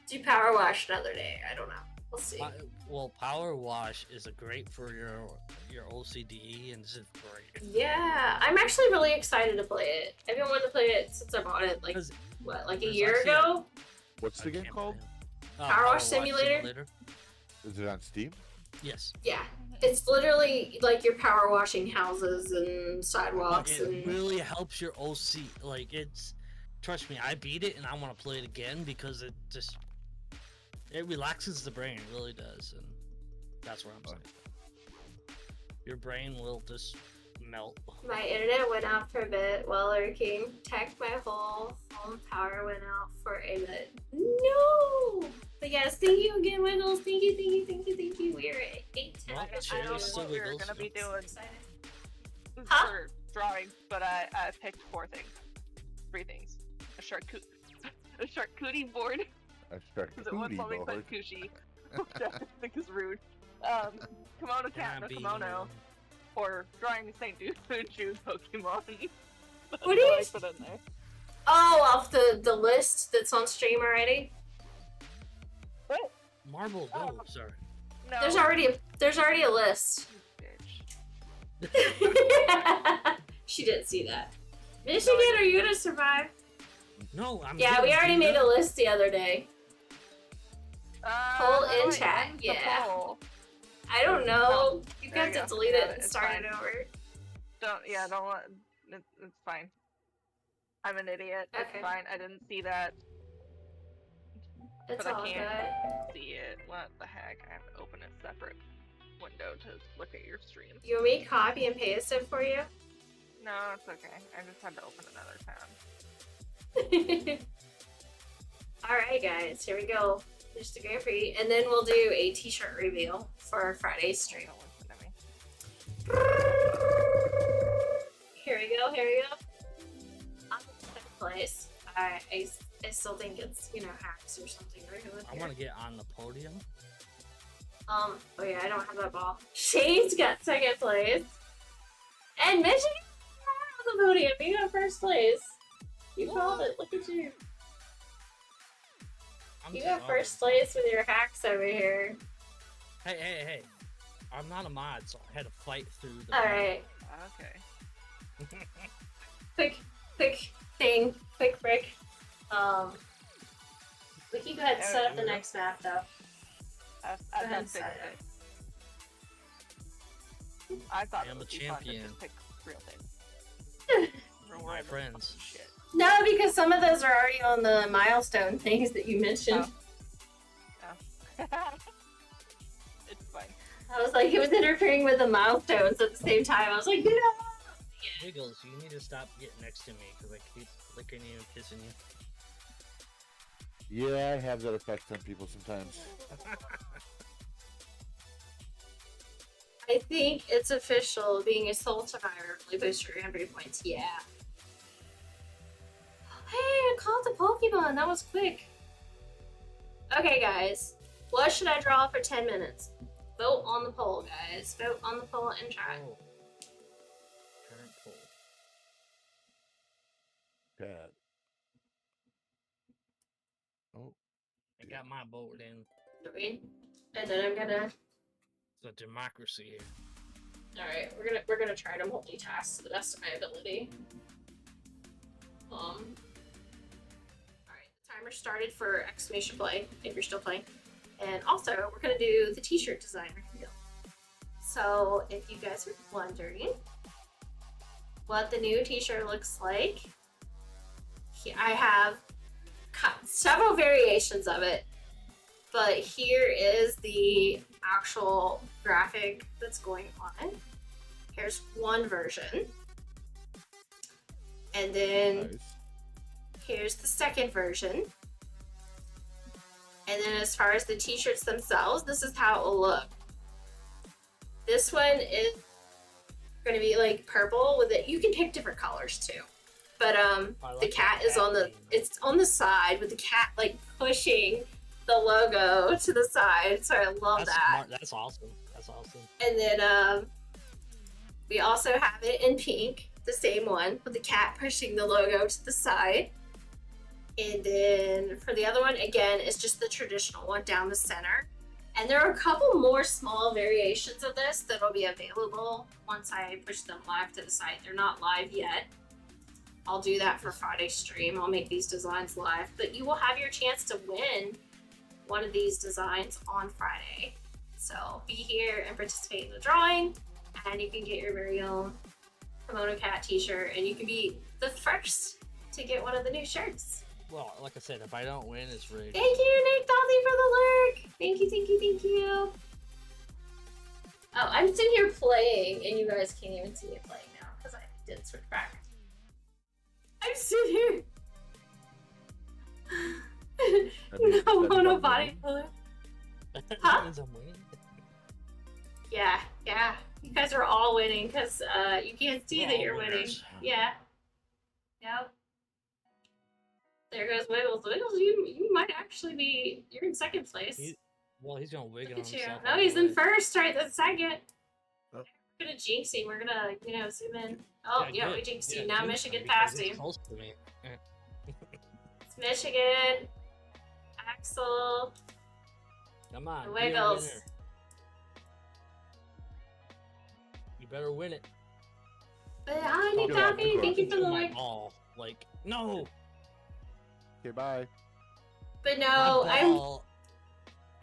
do Power Wash another day. I don't know. We'll see. Well, Power Wash is a great for your OCD and this is great. Yeah, I'm actually really excited to play it. I've been wanting to play it since I bought it, like, 'Cause what, like a there's year actually ago? What's the game called? Power Wash Simulator? Is it on Steam? Yes. Yeah. It's literally like you're power washing houses and sidewalks It and really helps your OC. Like, it's... Trust me, I beat it and I want to play it again because it just... It relaxes the brain, it really does. And that's what I'm saying. Your brain will just melt. my internet went out for a bit while lurking. Tech, my whole home power went out for a bit. No! But yes, thank you again, Wiggles. Thank you, thank you, thank you, thank you. We are at 8:10. Well, I cheers don't to know what we're Wiggles. gonna be doing. Excited. Huh? for drawing, but I picked 3 things. A charcuterie board, A because it wants charcuterie something board. but cushy, which I think is rude. KimonoKat no kimono, or drawing St. Jude Pokemon. That's What do you- I put in there. Oh, off the list that's on stream already. What? Marble, Oh. no, sorry. No. There's already a list. Bitch. She didn't see that. Michigan, are you gonna survive? No, I'm Yeah, good, we already dude. made a list the other day. Poll How do in I chat, end the yeah. poll? I don't know. You There got you to go. delete Got it it. and It's start fine. it over. Don't let it's fine. I'm an idiot. Okay. It's fine. I didn't see that, It's but all I good. can't see it. What the heck? I have to open a separate window to look at your stream. You want me to copy and paste it for you? No, it's okay. I just had to open another tab. Alright guys, here we go. Just a great for you. And then we'll do a t-shirt reveal for Friday's stream. Don't listen to me. Here we go, here we go. On the second place, I still think it's, hacks or something right with I here. want to get on the podium. Oh yeah, I don't have that ball. Shane's got second place. And Michigan on the podium. You got first place. You called it. Look at you. I'm You got sorry. first place with your hacks over here. Hey. I'm not a mod, so I had to fight through the. Alright. Okay. Quick thing. Quick break. We can go ahead and set up the next map though. I've ahead done and fixed set it. I thought I am it would a be fun to champion. just pick real things. My friends. Shit. No, because some of those are already on the milestone things that you mentioned. Oh. It's fine. I was like, it was interfering with the milestones at the same time. I was like, no! Wiggles, you need to stop getting next to me because I keep licking you and kissing you. Yeah, I have that effect on people sometimes. I think it's official. Being a soul survivor really boosts your Android points. Yeah. Hey, I called the Pokemon. That was quick. Okay, guys. What should I draw for 10 minutes? Vote on the poll, guys. Vote on the poll and chat. Oh. Current poll. Cat. Oh, I got my vote in. Three. And then I'm gonna. It's a democracy here. All right, we're gonna try to multitask to the best of my ability. All right, the timer started for exclamation play if you're still playing, and also we're gonna do the T-shirt design reveal. So if you guys are wondering what the new T-shirt looks like, I have several variations of it. But here is the actual graphic that's going on. Here's one version. And then nice. here's the second version. And then as far as the t-shirts themselves, this is how it will look. This one is going to be like purple with it. You can pick different colors too. But like the cat the is on the, cat theme. it's on the side with the cat like pushing the logo to the side, so I love That's that. smart. That's awesome. That's awesome. And then we also have it in pink, the same one, with the cat pushing the logo to the side. And then for the other one, again, it's just the traditional one down the center. And there are a couple more small variations of this that will be available once I push them live to the site. They're not live yet. I'll do that for Friday's stream. I'll make these designs live. But you will have your chance to win one of these designs on Friday. So be here and participate in the drawing, and you can get your very own KimonoKat t-shirt, and you can be the first to get one of the new shirts. Well, like I said, if I don't win, it's rigged. Thank you, Nick Dothy, for the lurk. Thank you, thank you, thank you. Oh, I'm sitting here playing, and you guys can't even see me playing now because I did switch back. I'm sitting here. No mono body color. Huh? Means I'm winning. Yeah. You guys are all winning because you can't see We're that all you're winning. winners. Yeah. Yep. There goes Wiggles. Wiggles, you might actually be. You're in second place. He's gonna wig it Look on at you. himself. No, all he's the in way. first, right? That's second. Oh. We're gonna jinx him. We're gonna, zoom in. Oh, yeah, we good. jinxed Yeah, him. Now jinx Michigan him because passed he's him. close to me. It's Michigan. Axel. Come on, The be a Wiggles. winner. You better win it. But I need Talk about coffee. Thank you for the my like. ball. Like, no. Okay, bye. But no,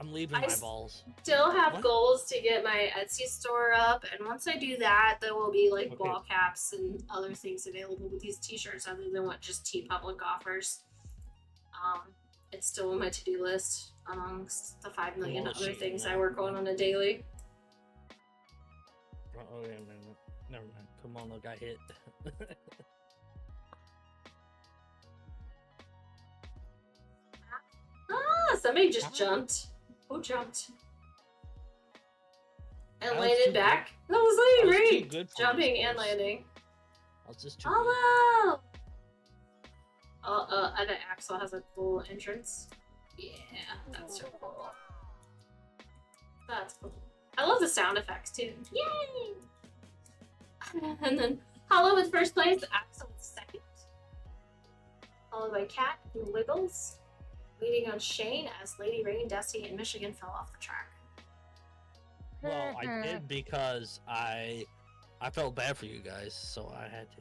I'm leaving I my balls. still have What? goals to get my Etsy store up, and once I do that, there will be like Okay. ball caps and other things available with these t-shirts other than what just TeePublic offers. It's still on my to-do list amongst the 5 million Well, other shit, things I no. work on a daily. Oh, yeah, never mind. Kimono got hit. Ah, somebody just jumped. Who jumped? And That was landed too back? That was That Lady was too Reed. good for Jumping this and course. landing. I was just too good. Hello! I bet Axel has a cool entrance. Yeah, that's so cool. That's cool. I love the sound effects too. Yay! And then Hollow with first place, Axel with second. Followed by Kat and Wiggles. Waiting on Shane as Lady Rain, Desi, and Michigan fell off the track. Well, I did because I felt bad for you guys, so I had to.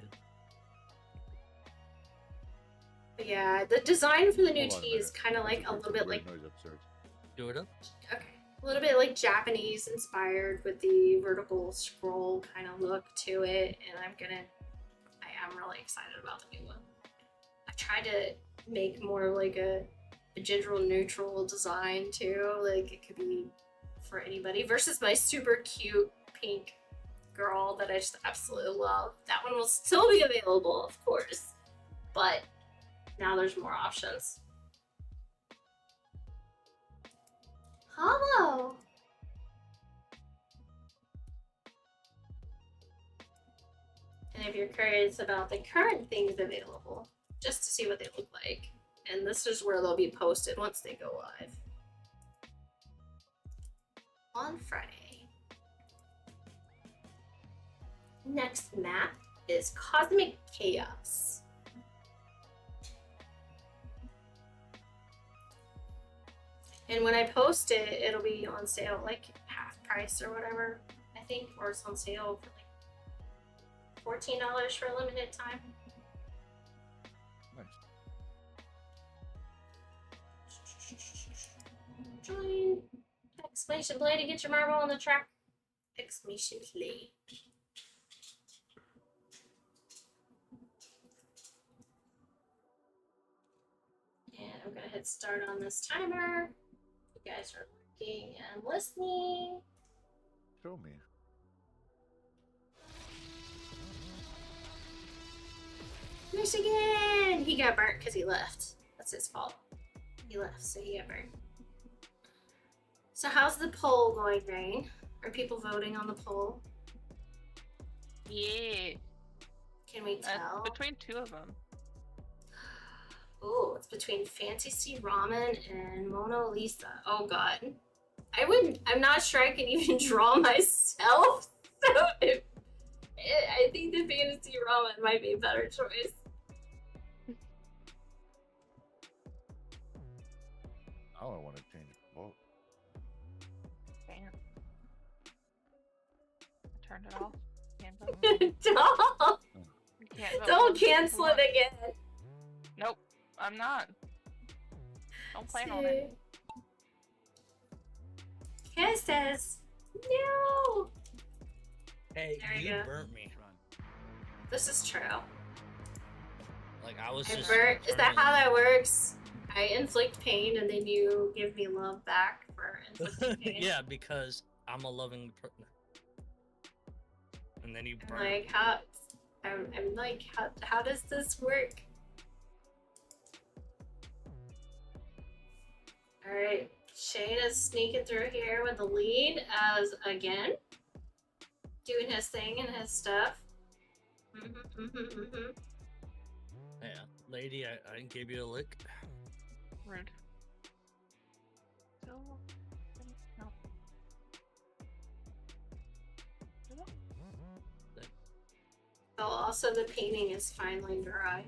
But yeah, the design for the new Hold on a tea is minute. kind of like That's a little bit like weird noise upstairs. Do it up. okay, a little bit like Japanese inspired with the vertical scroll kind of look to it, and I am really excited about the new one. I tried to make more like a gender neutral design too, like it could be for anybody versus my super cute pink girl that I just absolutely love. That one will still be available, of course, but now there's more options. Hello! And if you're curious about the current things available, just to see what they look like, and this is where they'll be posted once they go live. On Friday. Next map is Cosmic Chaos. And when I post it, it'll be on sale like half price or whatever, I think, or it's on sale for like $14 for a limited time. Nice. Join exclamation play to get your marble on the track. Exclamation play. And I'm gonna hit start on this timer. You guys are looking and listening. Show me. Michigan! He got burnt because he left. That's his fault. He left, so he got burnt. So how's the poll going, Rain? Are people voting on the poll? Yeah. Can we tell? Between two of them. Ooh, it's between Fantasy Ramen and Mona Lisa. Oh god. I'm not sure I can even draw myself. So I think the Fantasy Ramen might be a better choice. Now I want to change the vote. Damn. I turned it off. Can't vote. Don't, You can't vote don't once. cancel Come on. it again. Nope, I'm not. Don't plan on it. Kiss says, no. Hey, There we you go. burnt me. This is true. Like I was I just. burnt. Is that how turning- that works? I inflict pain and then you give me love back for inflicting pain. Yeah, because I'm a loving person. And then you I'm burn. like, I'm like, how does this work? Alright, Shane is sneaking through here with the lead as again. doing his thing and his stuff. Yeah, lady, I gave you a lick. Rude. Still. No. Oh, also the painting is finally dry.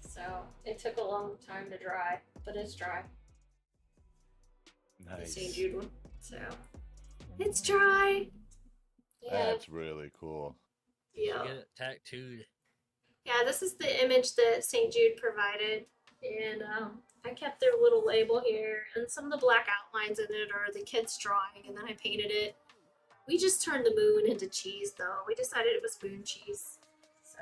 So it took a long time to dry, but it's dry. The St. Nice. Jude one. So it's dry. Yeah. That's really cool. You Yeah. get it tattooed. Yeah, this is the image that St. Jude provided. And I kept their little label here. And some of the black outlines in it are the kids' drawing. And then I painted it. We just turned the moon into cheese, though. We decided it was moon cheese. So.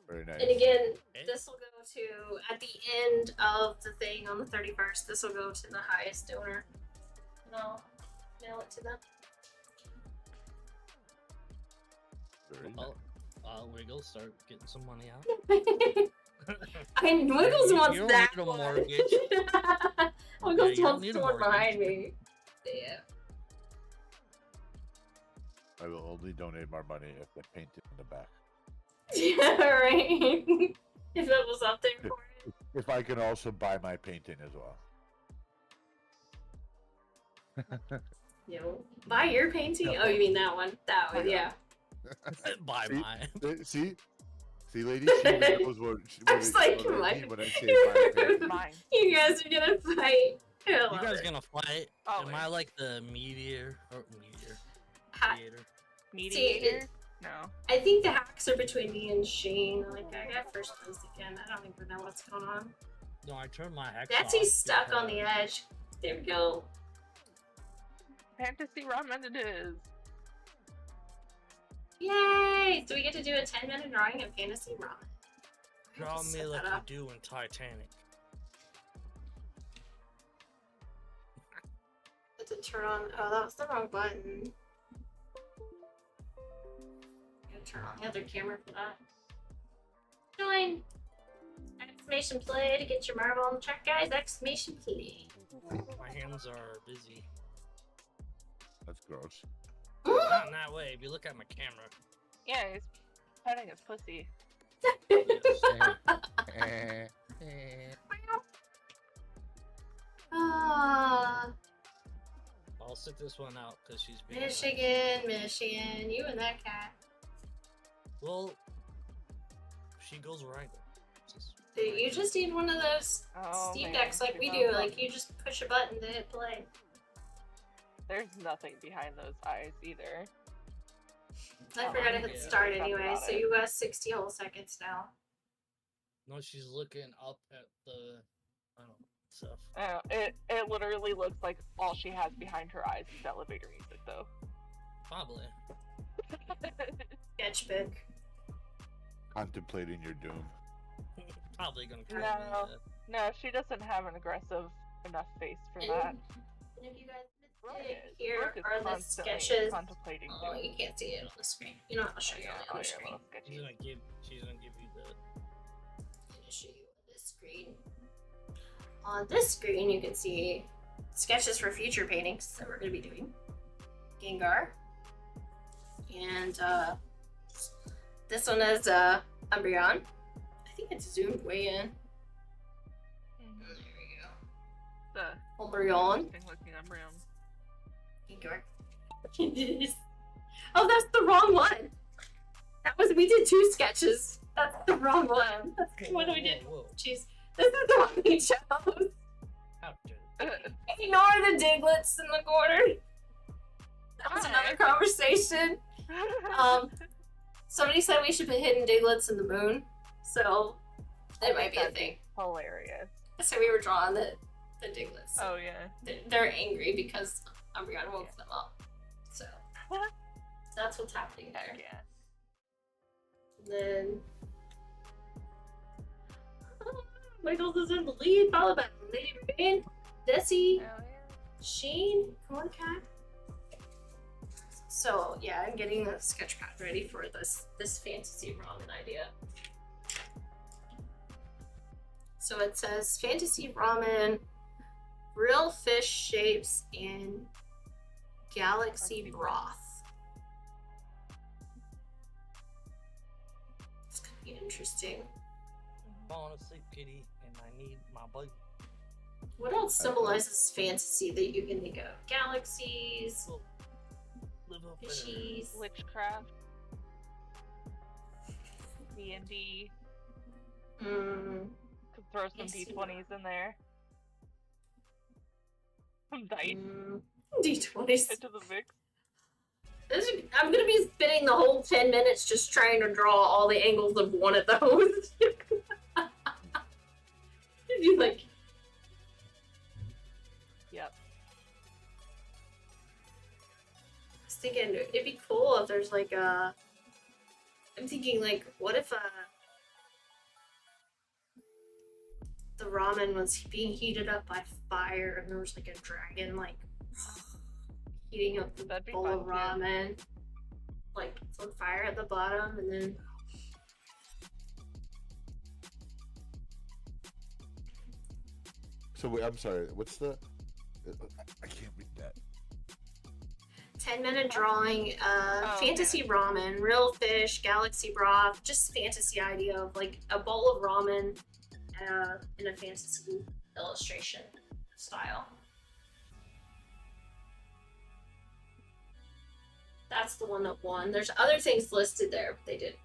Very nice. And again, this will go to, at the end of the thing on the 31st, this will go to the highest donor. And I'll mail it to them. Very nice. Well, Wiggle, start getting some money out. I mean, Wiggles wants you don't that need a one. mortgage. Wiggles you don't wants need the a one mortgage. behind me. Yeah. I will only donate my money if I paint it in the back. Yeah, right. If it was up there for it. If I can also buy my painting as well. Yo, buy your painting? Oh, you mean that one? That one, yeah. Buy See? mine. See, lady, she knows what I was like, what I my- mean when I say my painting. Mine. You guys are gonna fight. I You love guys it. gonna fight? Oh, Am I like the mediator? Ha- Creator? Mediator? No. I think the hacks are between me and Shane. Like, I got first place again. I don't even know what's going on. No, I turned my hex Betsy's off stuck on the because- edge. There we go. Fantasy ramen it is. Yay! So we get to do a 10-minute drawing of Fantasy Ramen. I have Draw to me set like that you up. do in Titanic. Have to turn on. Oh, that was the wrong button. Gotta turn on the other camera for that. Join! Exclamation play to get your marble on the track, guys. Exclamation play. My hands are busy. That's gross. Not in that way. If you look at my camera. Yeah, he's petting his pussy. Ah, I'll sit this one out because she's being Michigan, you and that cat. Well, she goes where I go. Just- Dude, you just need one of those Oh, Steam man. decks like we do. Like, you just push a button to hit play. There's nothing behind those eyes either. I Oh, forgot to hit yeah. start That's anyway, about so it. you got 60 whole seconds now. No, she's looking up at the stuff. It literally looks like all she has behind her eyes is elevator music, though. Probably. Sketchbook. Contemplating your doom. Probably gonna No. call me No, she doesn't have an aggressive enough face for And, that. and if you guys Brooke dig, is. here Brooke is are the constantly sketches. contemplating Oh, doom. you can't see it on the screen. You know, I'll show you Yeah, on the oh, other yeah, screen. little sketchy. She's gonna give you the. I'm gonna show you on this screen. On this screen, you can see sketches for future paintings that we're going to be doing. Gengar. And this one is Umbreon. I think it's zoomed way in. Mhm. There we go. The Umbreon. interesting looking Umbreon. Gengar. Oh, that's the wrong one. We did 2 sketches. That's the wrong one. That's what we did. Whoa. Jeez. This is the one we chose. How dare Ignore the Diglets in the corner. That was another Why? conversation. Somebody said we should put hidden Diglets in the moon, so that might be a That'd thing. Hilarious. So we were drawing the Diglets. Oh yeah. They're angry because Umbreon woke them up. So that's what's happening there. Yeah. And then Wiggles is in the lead, followed by Lady Rain, Desi, Oh yeah. Shane, KimonoKat. So yeah, I'm getting the sketchpad ready for this fantasy ramen idea. So it says fantasy ramen, real fish shapes and galaxy broth. It's gonna be interesting. Falling asleep, kitty, and I need my bug. What else symbolizes fantasy that you can think of? Galaxies, Live up there. fishies. Witchcraft. D&D. Mm, Could throw some Yes, you D20s in there. Some dice D20s. into the mix. I'm gonna be spending the whole 10 minutes just trying to draw all the angles of one of those. You'd be like, Yep. I was thinking it'd be cool if there's like a. I'm thinking like, what if the ramen was being heated up by fire and there was like a dragon like heating up the That'd be bowl fun, of too. ramen, like it's on fire at the bottom, and then. So wait, I'm sorry. What's the? I can't read that. 10-minute drawing Oh, fantasy ramen, real fish, galaxy broth, just fantasy idea of like a bowl of ramen in a fantasy illustration style. That's the one that won. There's other things listed there, but they didn't.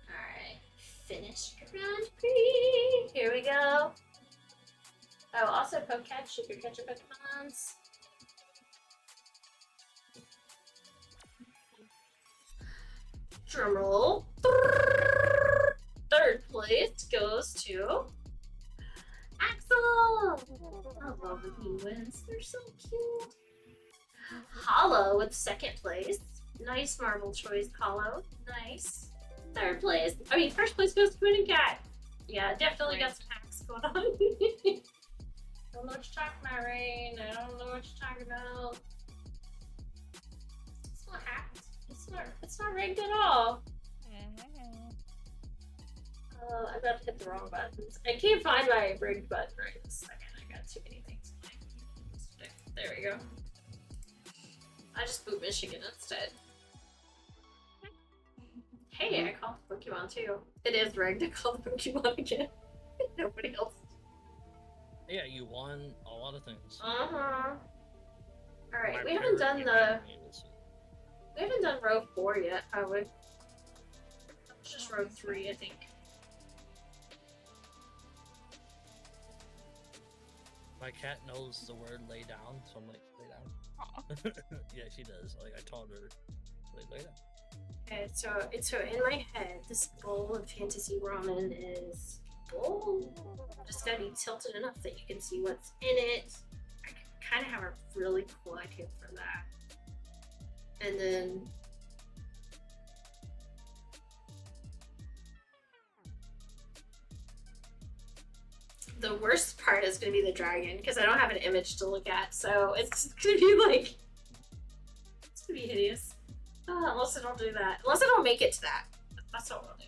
Alright, finish round 3. Here we go. Oh, also Pokecatch, you can catch your Pokemons. Drumroll. Third place goes to Axel. I love the penguins. They're so cute. Hollow with second place. Nice marble choice, Hollow. Nice. Third place. First place goes to KimonoKat. Yeah, definitely got some hacks going on. I don't know what you're talking about, Rain. I don't know what you're talking about. It's not hacked. It's not rigged at all. I'm about to hit the wrong buttons. I can't find my rigged button right this second. I got too many things. There we go. I just boot Michigan instead. Hey, I called the Pokemon too. It is rigged to call the Pokemon again. Nobody else. Yeah, you won a lot of things. Uh-huh. Alright, My we haven't done favorite the... game is- We haven't done row 4 yet, have we? It's just row 3, I think. My cat knows the word lay down, so I'm like, lay down. Yeah, she does. Like, I told her, lay down. Okay, so in my head, this bowl of fantasy ramen is bowl. Just gotta be tilted enough that you can see what's in it. I kind of have a really cool idea for that. And then the worst part is gonna be the dragon because I don't have an image to look at, so it's gonna be like it's gonna be hideous. Unless I don't do that. Unless I don't make it to that. That's what we'll do.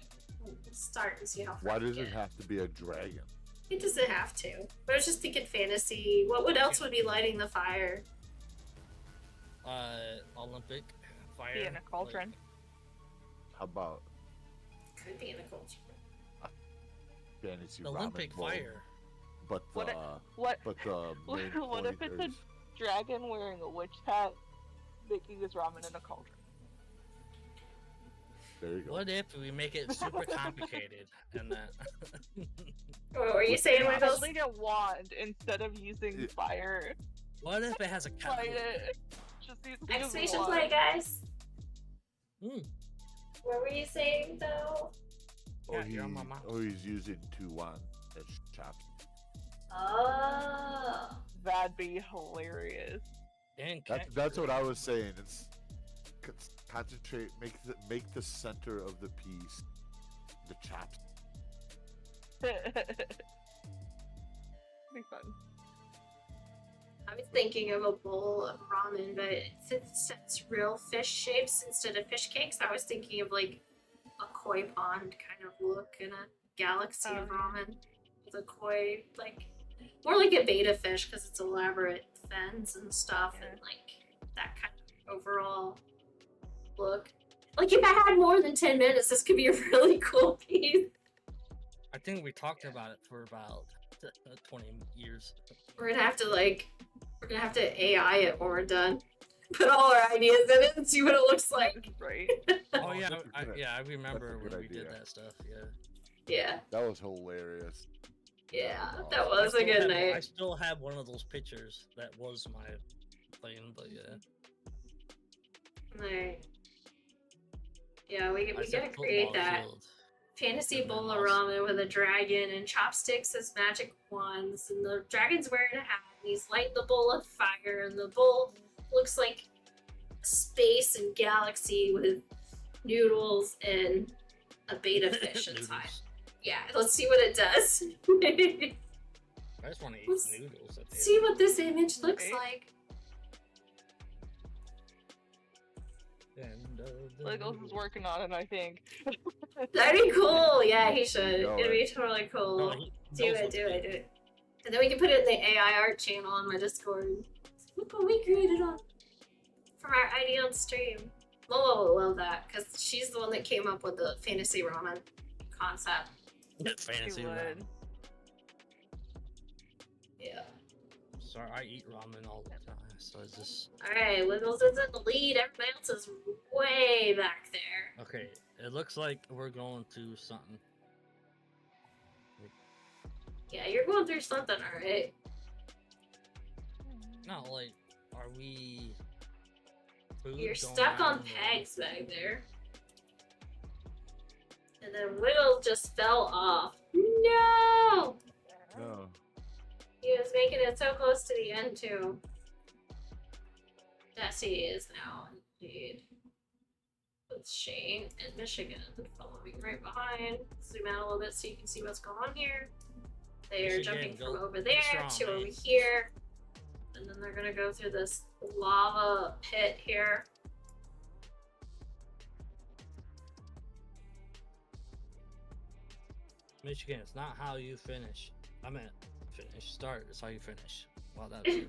We'll start and see how far Why we does get. it have to be a dragon? It doesn't have to. But I was just thinking fantasy. What else would be lighting the fire? Olympic fire. Be in a cauldron. How about Could be in a culture. fantasy Like, ramen Olympic bowl? fire. But What the What? but the main What if point it's a is dragon wearing a witch hat, making his ramen in a cauldron? there you go. What if we make it super complicated and that? What were you saying, With- Wiggles? Holding a wand instead of using Yeah. fire. What if it has a cat? Light it. Just use the Exclamation wand. play, guys. Hmm. What were you saying, though? Yeah, you're on my mouse. He's using 2-1 as chops. Oh. That'd be hilarious. And That's what I was saying. It's concentrate, make the center of the piece the chops. Be fun. I was thinking of a bowl of ramen, but since it's real fish shapes instead of fish cakes, I was thinking of like a koi pond kind of look and a galaxy of Oh, ramen with a koi like more like a beta fish because it's elaborate fins and stuff Yeah. and like that kind of overall look. Like if I had more than 10 minutes, this could be a really cool piece. I think we talked about it for about 20 years. We're gonna have to AI it when we're done. Put all our ideas in it and see what it looks like. Right. Oh yeah, that's a good- I remember good when we did idea. that stuff. Yeah. Yeah, That was hilarious. yeah, was that awesome. was a good I night. still have one of those pictures. That was my thing, but yeah. Right. Yeah, we I gotta said create football that field. fantasy And then bowl of also- ramen with a dragon and chopsticks as magic wands, and the dragon's wearing a hat and he's lighting the bowl on fire, and the bowl looks like space and galaxy with noodles and a beta fish inside. Noodles. Yeah, let's see what it does. I just want to eat Let's noodles. At the see end. what this image looks Right. like. And, the Legos is noodles. working on it, I think. That'd be cool. Yeah, he should. know It'd it. be totally cool. No, he Do knows it, what do to it, do it. And then we can put it in the AI art channel on my Discord. Look what we created on from our idea on stream. Lola will love that because she's the one that came up with the fantasy ramen concept. Fancy She would. ramen. Yeah. Sorry, I eat ramen all the time, so it's just Alright, Wiggles is in the lead. Everybody else is way back there. okay. It looks like we're going to something. Yeah, you're going through something, alright? No, like, are we? Food You're going stuck down on the- pegs back there. And then Wiggles just fell off. No! No. He was making it so close to the end, too. Yes, he is now, indeed. With Shane and Michigan following right behind. Zoom out a little bit so you can see what's going on here. They are Michigan, jumping from go over there strong, to over mate. here. And then they're gonna go through this lava pit here. Michigan, it's not how you finish. I meant finish. Start. It's how you finish. Well, that's right.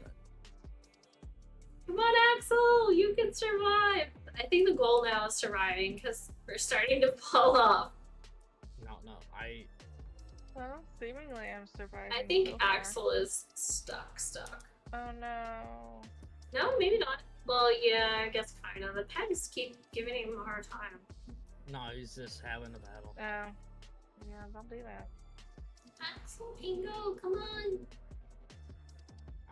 Come on, Axel! You can survive! I think the goal now is surviving because we're starting to fall off. No, I. Well, seemingly I'm surviving. I think so far. Axel is stuck. Oh no. No, maybe not. Well, yeah, I guess kind of. The pegs keep giving him a hard time. No, he's just having a battle. Oh. Yeah, don't do that. Axel, Pingo, come on!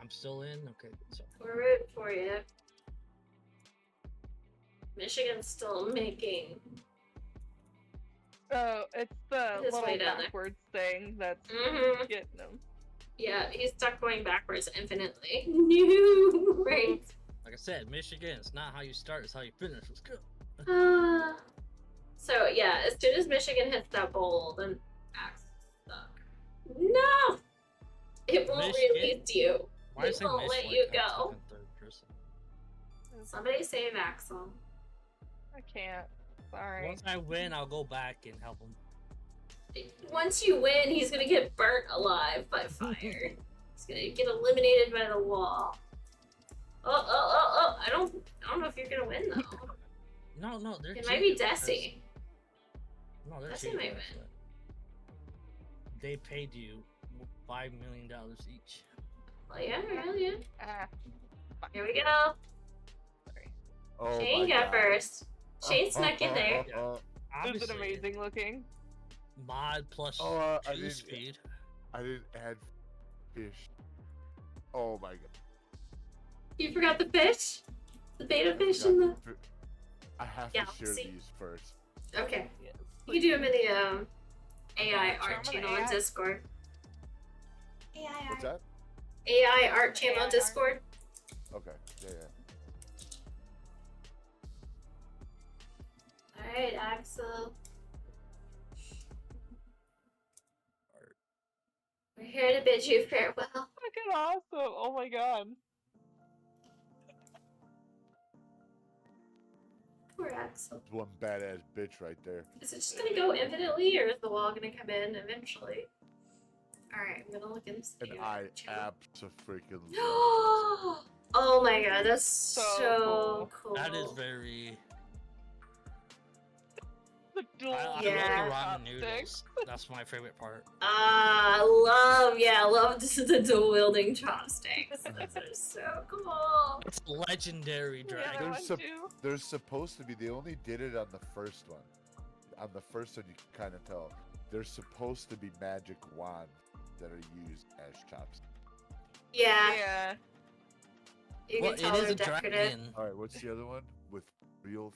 I'm still in. Okay, so We're rooting for you. Michigan's still making. Oh, it's the This little way down there. backwards thing that's Mm-hmm. getting them. Yeah, he's stuck going backwards infinitely. No, right? like I said, Michigan, it's not how you start. It's how you finish. Let's go. So yeah, as soon as Michigan hits that bowl, then Axel's stuck. No! It won't Michigan? release you. Why It is it won't Mich let like you I'm go. stuck in third person? Somebody save Axel. I can't. Sorry. Once I win, I'll go back and help him. Once you win, he's gonna get burnt alive by fire. He's gonna get eliminated by the wall. Oh! I don't know if you're gonna win though. No, they're It might be cheating because- Desi. No, they're Desi cheating. might because, win. They paid you $5 million each. Oh yeah. Ah. Here we go. Sorry. Oh Shane my got God. first. Shane snuck in there. This is Obviously, amazing looking. mod plus I cheese didn't- speed. I didn't add fish. Oh my God. You forgot the fish? The beta I fish forgot in to the. fi- I have Yeah, to share see. these first. Okay. Yeah. You can do them in the AI Show art 'em channel the on AI. Discord. AI What's art. that? AI art channel AI on art. Discord. Okay. Yeah. Alright, Axel. We're here to bid you farewell. Fucking awesome. Oh my god. Poor Axel. It's one badass bitch right there. Is it just gonna go infinitely, or is the wall gonna come in eventually? Alright, I'm gonna look in this And video. I abso-freaking Oh my god, that's So so cool. That is very. The dual I love Yeah. the ramen chopsticks. noodles. That's my favorite part. I love just the dual wielding chopsticks. Those are so cool. It's legendary Yeah, dragon. that one There's some- too. They're supposed to be. They only did it on the first one. On the first one, you can kind of tell. There's supposed to be magic wands that are used as chopsticks. Yeah, Yeah. you Well, can tell it is they're a decorative. dragon All right, what's the other one with real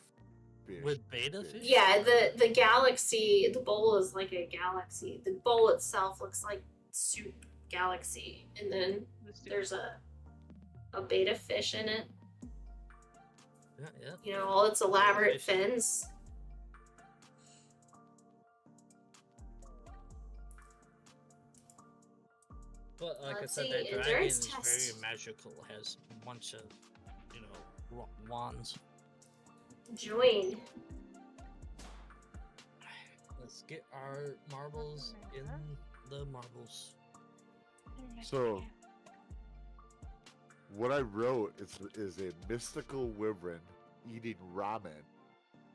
fish? with beta fish. Yeah, the galaxy, the bowl is like a galaxy. The bowl itself looks like soup galaxy, and then there's a beta fish in it. Yeah, yeah. You know, all its elaborate Fish. fins. But like Let's I said, see, that dragon endurance is test. very magical. Has a bunch of, wands. Join. Let's get our marbles in the marbles. So, what I wrote is a mystical wyvern eating ramen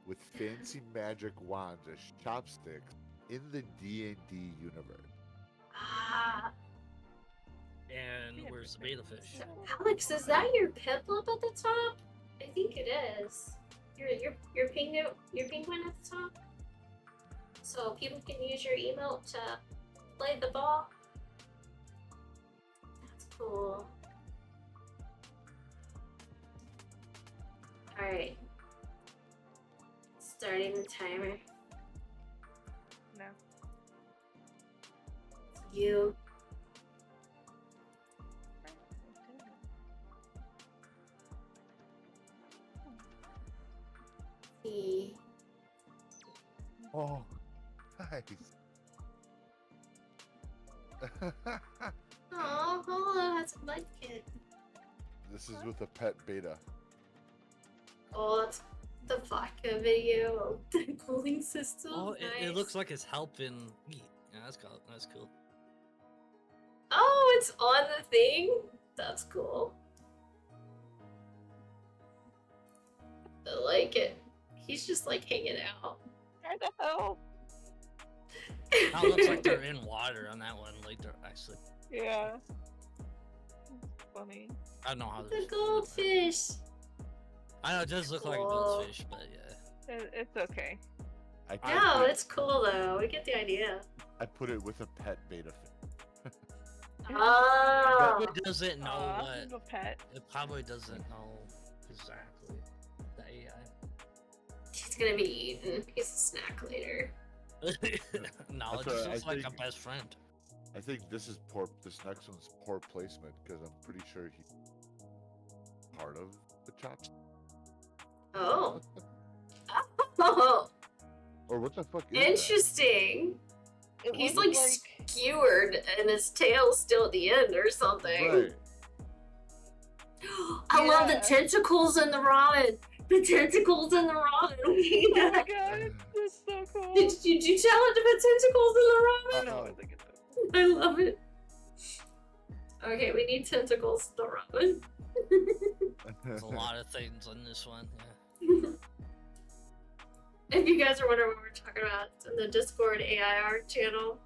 with fancy magic wands as chopsticks in the D&D universe. Ah, And where's the beta fish? Alex, is that your Piplup at the top? I think it is. Your penguin at the top. So people can use your emote to play the ball. That's cool. Alright. Starting the timer. No. You. See. Oh, nice. Oh, Holo has a mud kit. This is with a pet beta. Oh, that's the vodka video of the cooling system. Oh, Nice. it looks like it's helping eat. Yeah, that's cool. That's cool. Oh, it's on the thing? That's cool. I like it. He's just like hanging out. Where the hell? Now it looks like they're in water on that one. Like they're actually. Yeah. It's funny. I don't know how The they're. goldfish. I know it does look like a Cool. goldfish, but yeah. It's okay. No, it's cool though. We get the idea. I put it with a pet beta fish. Oh. It doesn't know Aw, what. a pet. It probably doesn't know exactly the AI. He's gonna be eaten. He's a snack later. No, it That's just what looks I like a think. best friend. I think this is poor. This next one's poor placement because I'm pretty sure he's part of the chops. Oh. Oh. Or what the fuck is that? Interesting. It He's looks like skewered and his tail's still at the end or something. Right. I love the Yeah. tentacles in the ramen. The tentacles in the ramen. Oh my god, that's so cool. Did you tell it to put tentacles in the ramen? No, I think it's I love it. Okay, we need tentacles in the ramen. There's a lot of things on this one. Yeah. If you guys are wondering what we're talking about, it's in the Discord AI art channel.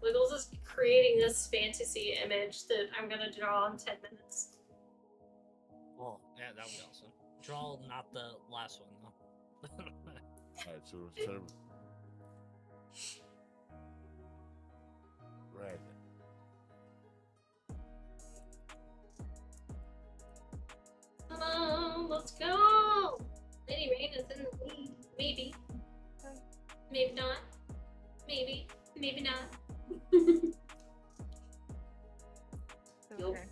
Wiggles is creating this fantasy image that I'm gonna draw in 10 minutes. Well, yeah, that would be awesome. Draw not the last one though. Alright, so instead of red. Come on, let's go! Lady Rain is in the lead. Maybe. Maybe not. Maybe. Maybe not. okay.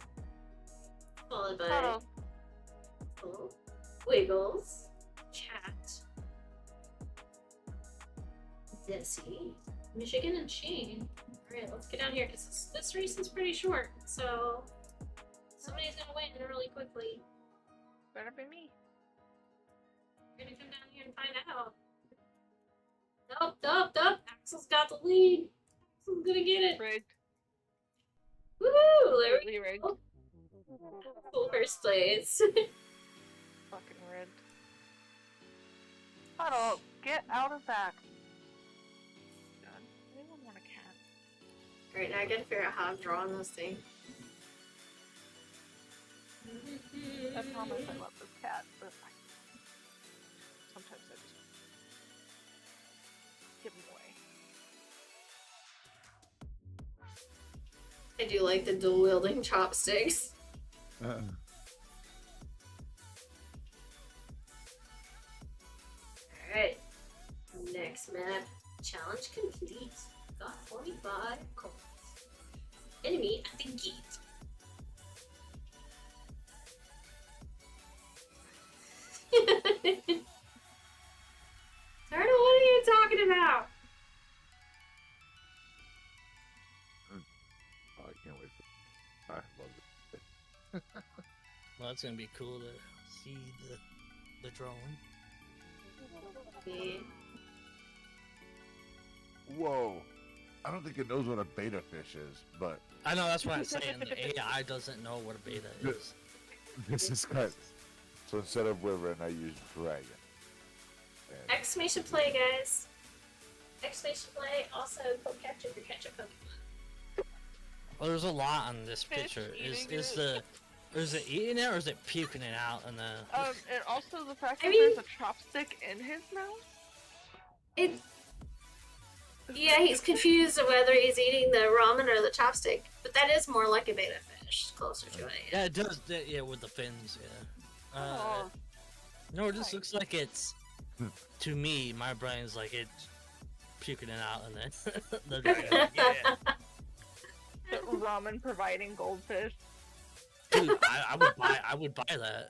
Followed by Oh, oh, Wiggles, Chat, Desi, Michigan, and Shane. Alright, let's get down here because this race is pretty short, so somebody's gonna win really quickly. better be me. We're gonna come down here and find out. Nope. Axel's got the lead. Axel's gonna get it. Rigged. Woohoo! There we Completely rigged. go. Cool first place. Fucking rigged. Huddle, get out of that. God, anyone want a cat? Alright, now I gotta figure out how I'm drawing this thing. I promise I love this cat, but sometimes I just give him away. I do like the dual wielding chopsticks. Alright. Next map. Challenge complete. Got 45 coins. Enemy at the gate. Turtle, what are you talking about? Oh, I can't wait for I love it. Well, it's gonna be cool to see the drawing. Yeah. Whoa. I don't think it knows what a beta fish is, but I know, that's what I'm saying. The AI doesn't know what a beta is. this is good. So instead of wyvern, I use dragon. And Exclamation play, guys. Exclamation play. Also, catch if you catch a Pokemon. Well, there's a lot on this Fish picture. eating Is it. is it eating it or is it puking it out? And And also the fact I that mean- there's a chopstick in his mouth. It. Yeah, he's confused of whether he's eating the ramen or the chopstick, but that is more like a beta fish, closer to it. yeah, it does. Yeah, with the fins. Yeah. Oh, No, this Right. looks like it's. To me, my brain's like it's puking it out, and then the dragon's like, yeah. the ramen providing goldfish. Dude, I would buy that.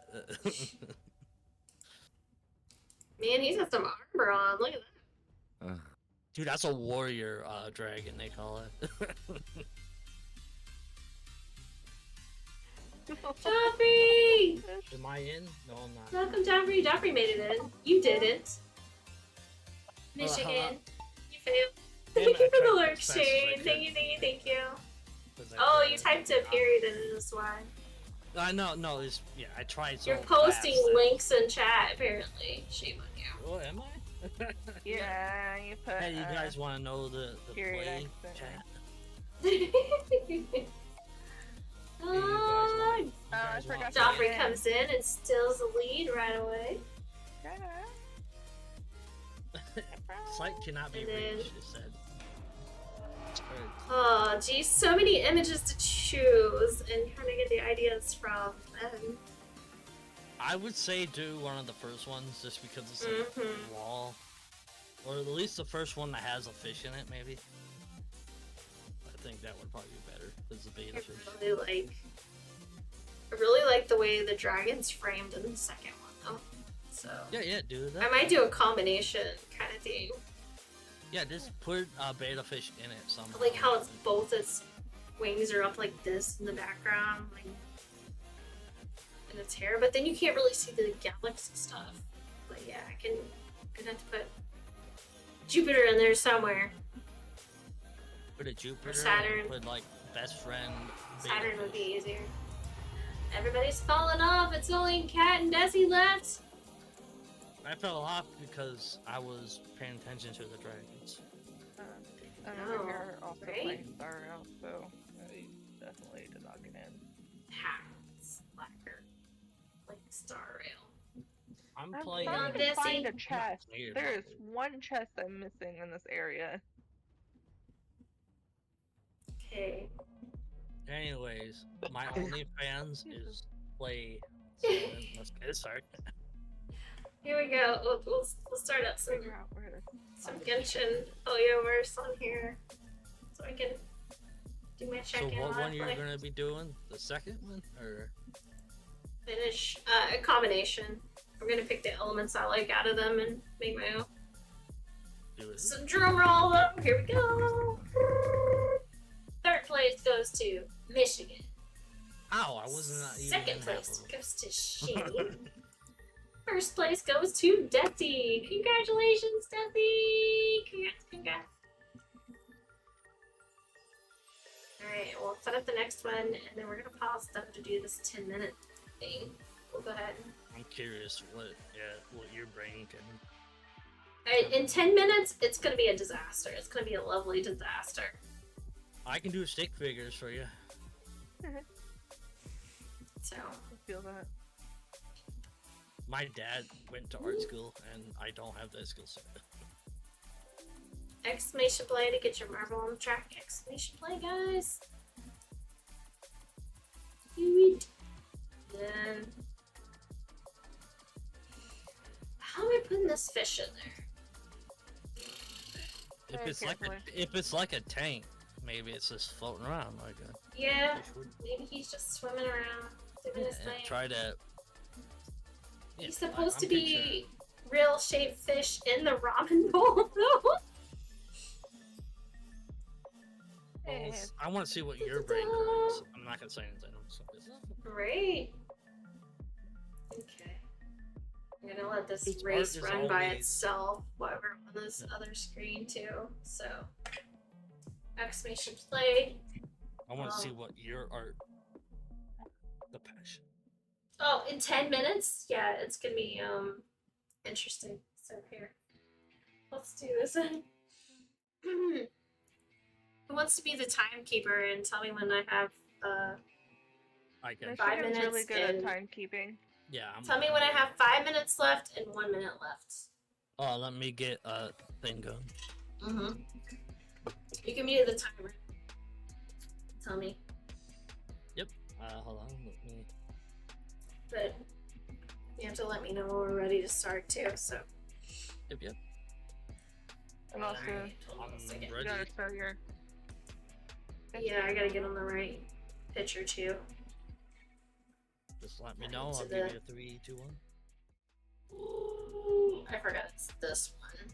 Man, he's got some armor on. Look at that. Dude, that's a warrior dragon, they call it. Joffrey! Am I in? No, I'm not. Welcome, Joffrey. Joffrey made it in. You didn't. Michigan. You failed. Damn Thank it, you I for the tried lurk, as fast as I Shane. could. Thank you, thank you, thank you. 'Cause I Oh, tried you it. typed a period in it, that's why. I know, no, it's, yeah, I tried so You're posting fast that- links in chat, apparently. Shame on you. Oh, am I? Yeah, you put. Hey, you guys want to know the period play accent. chat? Oh, You guys I forgot want- to Joffrey get in. comes in and steals the lead right away. Site cannot be And then- reached, it said. Alright. Oh, geez, so many images to choose and trying to get the ideas from them. I would say do one of the first ones just because it's like Mhm. wall. Or at least the first one that has a fish in it, maybe. I think that would probably be better because the beta fish. I really like the way the dragon's framed in the second one, though. So Yeah, do that. I might do a combination kind of thing. Yeah, just put a beta fish in it somehow. I like how it's both its wings are up like this in the background, like, and its hair, but then you can't really see the galaxy stuff. But yeah, I'm gonna have to put Jupiter in there somewhere. Put a Jupiter Saturn. and put like best friend. beta Saturn would fish. be easier. Everybody's falling off. It's only Cat and Desi left. I fell off because I was paying attention to the dragons. I'm Oh, over here also great. playing Star Rail, so I definitely did not get in. Ha! Slacker. Like Star Rail. I'm I'm playing. trying Desi. to find a chest. Weird. There is one chest I'm missing in this area. Okay. Anyways, my OnlyFans is play. So let's get started. Here we go. We'll start up some Figure out where this. Genshin Polyoverse on here, so I can do my So check-in what on one you're like, gonna be doing? The second one or? finish a combination. I'm gonna pick the elements I like out of them and make my own. Do it. So drum roll them. Here we go. Third place goes to Michigan. Ow! I wasn't even Second in that place one. goes to Shane. First place goes to Desi. Congratulations, Desi. Congrats. Alright, we'll set up the next one, and then we're gonna pause stuff to do this 10-minute thing. We'll go ahead. I'm curious what your brain can. Alright, in 10 minutes, it's gonna be a disaster. It's gonna be a lovely disaster. I can do stick figures for you. So, I feel that. My dad went to art school, and I don't have that skill set. exclamation play to get your marble on the track. Exclamation play, guys. Do it. Then, how am I putting this fish in there? If it's like a tank, maybe it's just floating around like a. Yeah, fish would. maybe he's just swimming around, doing his thing. Try to. He's supposed to be real shaped fish in the ramen bowl, though. Well, I want to see what your brain creates. I'm not gonna say anything. Great. Okay. I'm gonna let this Its race art is run by always- itself while we're on this other screen too. So, exclamation play. I want to see what your art. The passion. Oh, in 10 minutes? Yeah, it's gonna be interesting. So here, let's do this. Who wants to be the timekeeper and tell me when I have I can. 5 Michigan's really minutes good at and- timekeeping. Yeah. tell me when I have 5 minutes left and 1 minute left. Oh, let me get a thing going. Mm-hmm. You can be the timer. Tell me. Hold on. Let me. But you have to let me know when we're ready to start too, so. Yep. And also, Alright, hold on a I'm second. you ready. gotta start your. Yeah, I gotta get on the right picture too. Just let me Right know. to I'll the- give you a 3, 2, 1. Ooh, I forgot it's this one.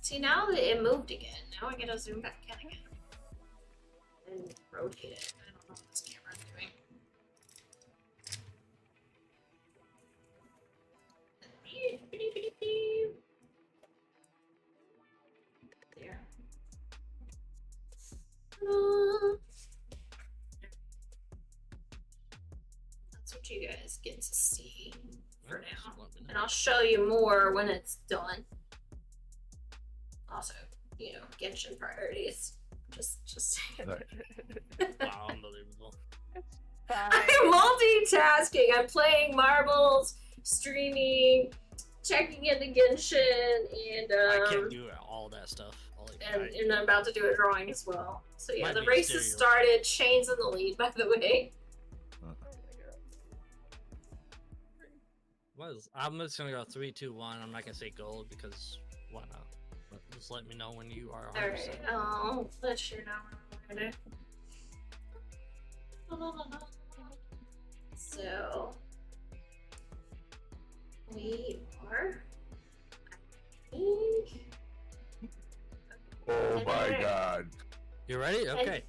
See, now that it moved again, now I gotta zoom back in again. And rotate it. I don't know what this camera's doing. There. That's what you guys get to see for Just now. let me know. And I'll show you more when it's done. Also, Genshin priorities. Just saying. Wow, unbelievable. Fine. I'm multitasking. I'm playing marbles, streaming, checking into Genshin, and I can't do all that stuff. and I'm about to do a drawing as well. So yeah, Might the be race has stereo. started. Shane's in the lead, by the way. I'm just gonna go 3, 2, 1. I'm not gonna say gold because why not? But just let me know when you are 100%. Alright, I'll let you know when we're ready. So, we are, I think, Oh my god. You ready? Okay.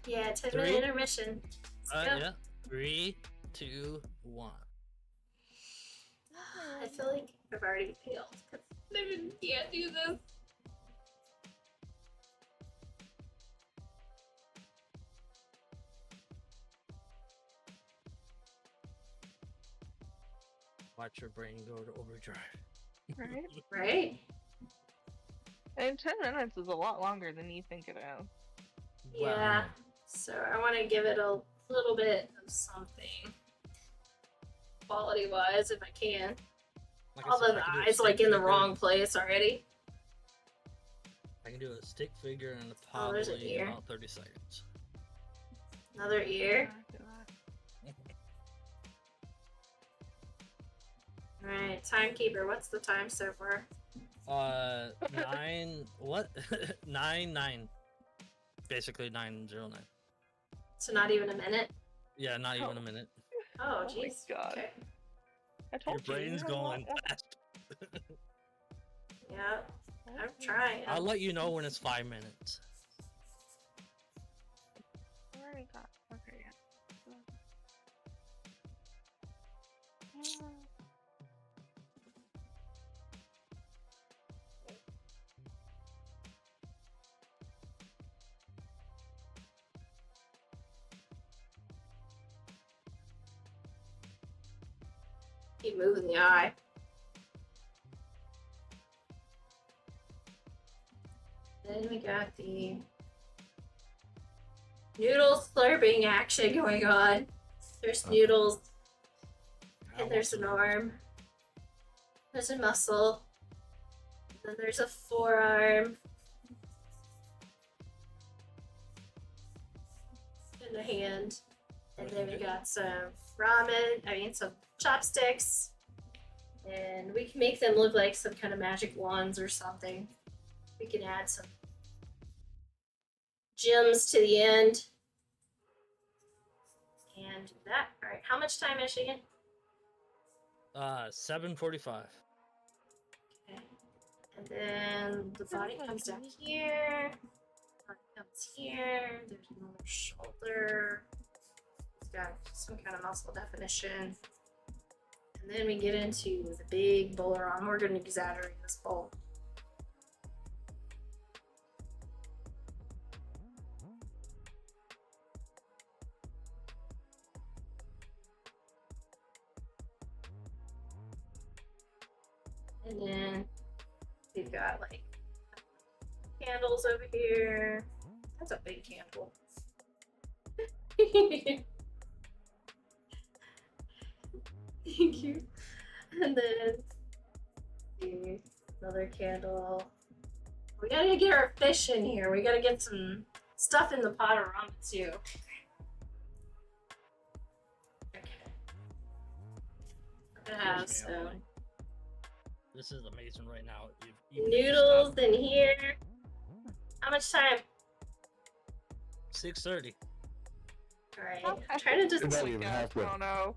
yeah, 10-minute 3? intermission. Let's go. Yeah. 3, 2, 1. I feel like I've already failed because I can't do this. Watch your brain go to overdrive. Right? Right? And 10 minutes is a lot longer than you think it is. Yeah. So I want to give it a little bit of something quality-wise if I can. Like I Although said, the I can do a eye's like stick in the figure. wrong place already. I can do a stick figure in Oh, there's an probably ear. about 30 seconds. Another ear. Alright, timekeeper, what's the time so far? 9 what? 9. Basically 9:09. So not even a minute? Yeah, not even Oh. a minute. Oh, Oh my jeez. God. Okay. I Your told you. brain's you have a lot going more- fast. Yeah, I'm trying. I'll let you know when it's 5 minutes. I already got. Okay, yeah. Keep moving the eye. Then we got the noodle slurping action going on. There's noodles, and there's an arm. There's a muscle. Then there's a forearm. And a hand. And then we got some some chopsticks. And we can make them look like some kind of magic wands or something. We can add some gems to the end. And do that. Alright, how much time, Michigan? 7:45. Okay. And then the body comes down here. Body comes here. There's another shoulder. It's got some kind of muscle definition. And then we get into the big bowler arm. We're going to exaggerate this bowl. And then we've got like candles over here. That's a big candle. Thank you. And then another candle. We gotta get our fish in here. We gotta get some stuff in the pot of ramen too. Okay. We're gonna have some This is amazing right now. noodles in here. How much time? 6:30. Alright. I'm trying to just. You're not even halfway. Oh no.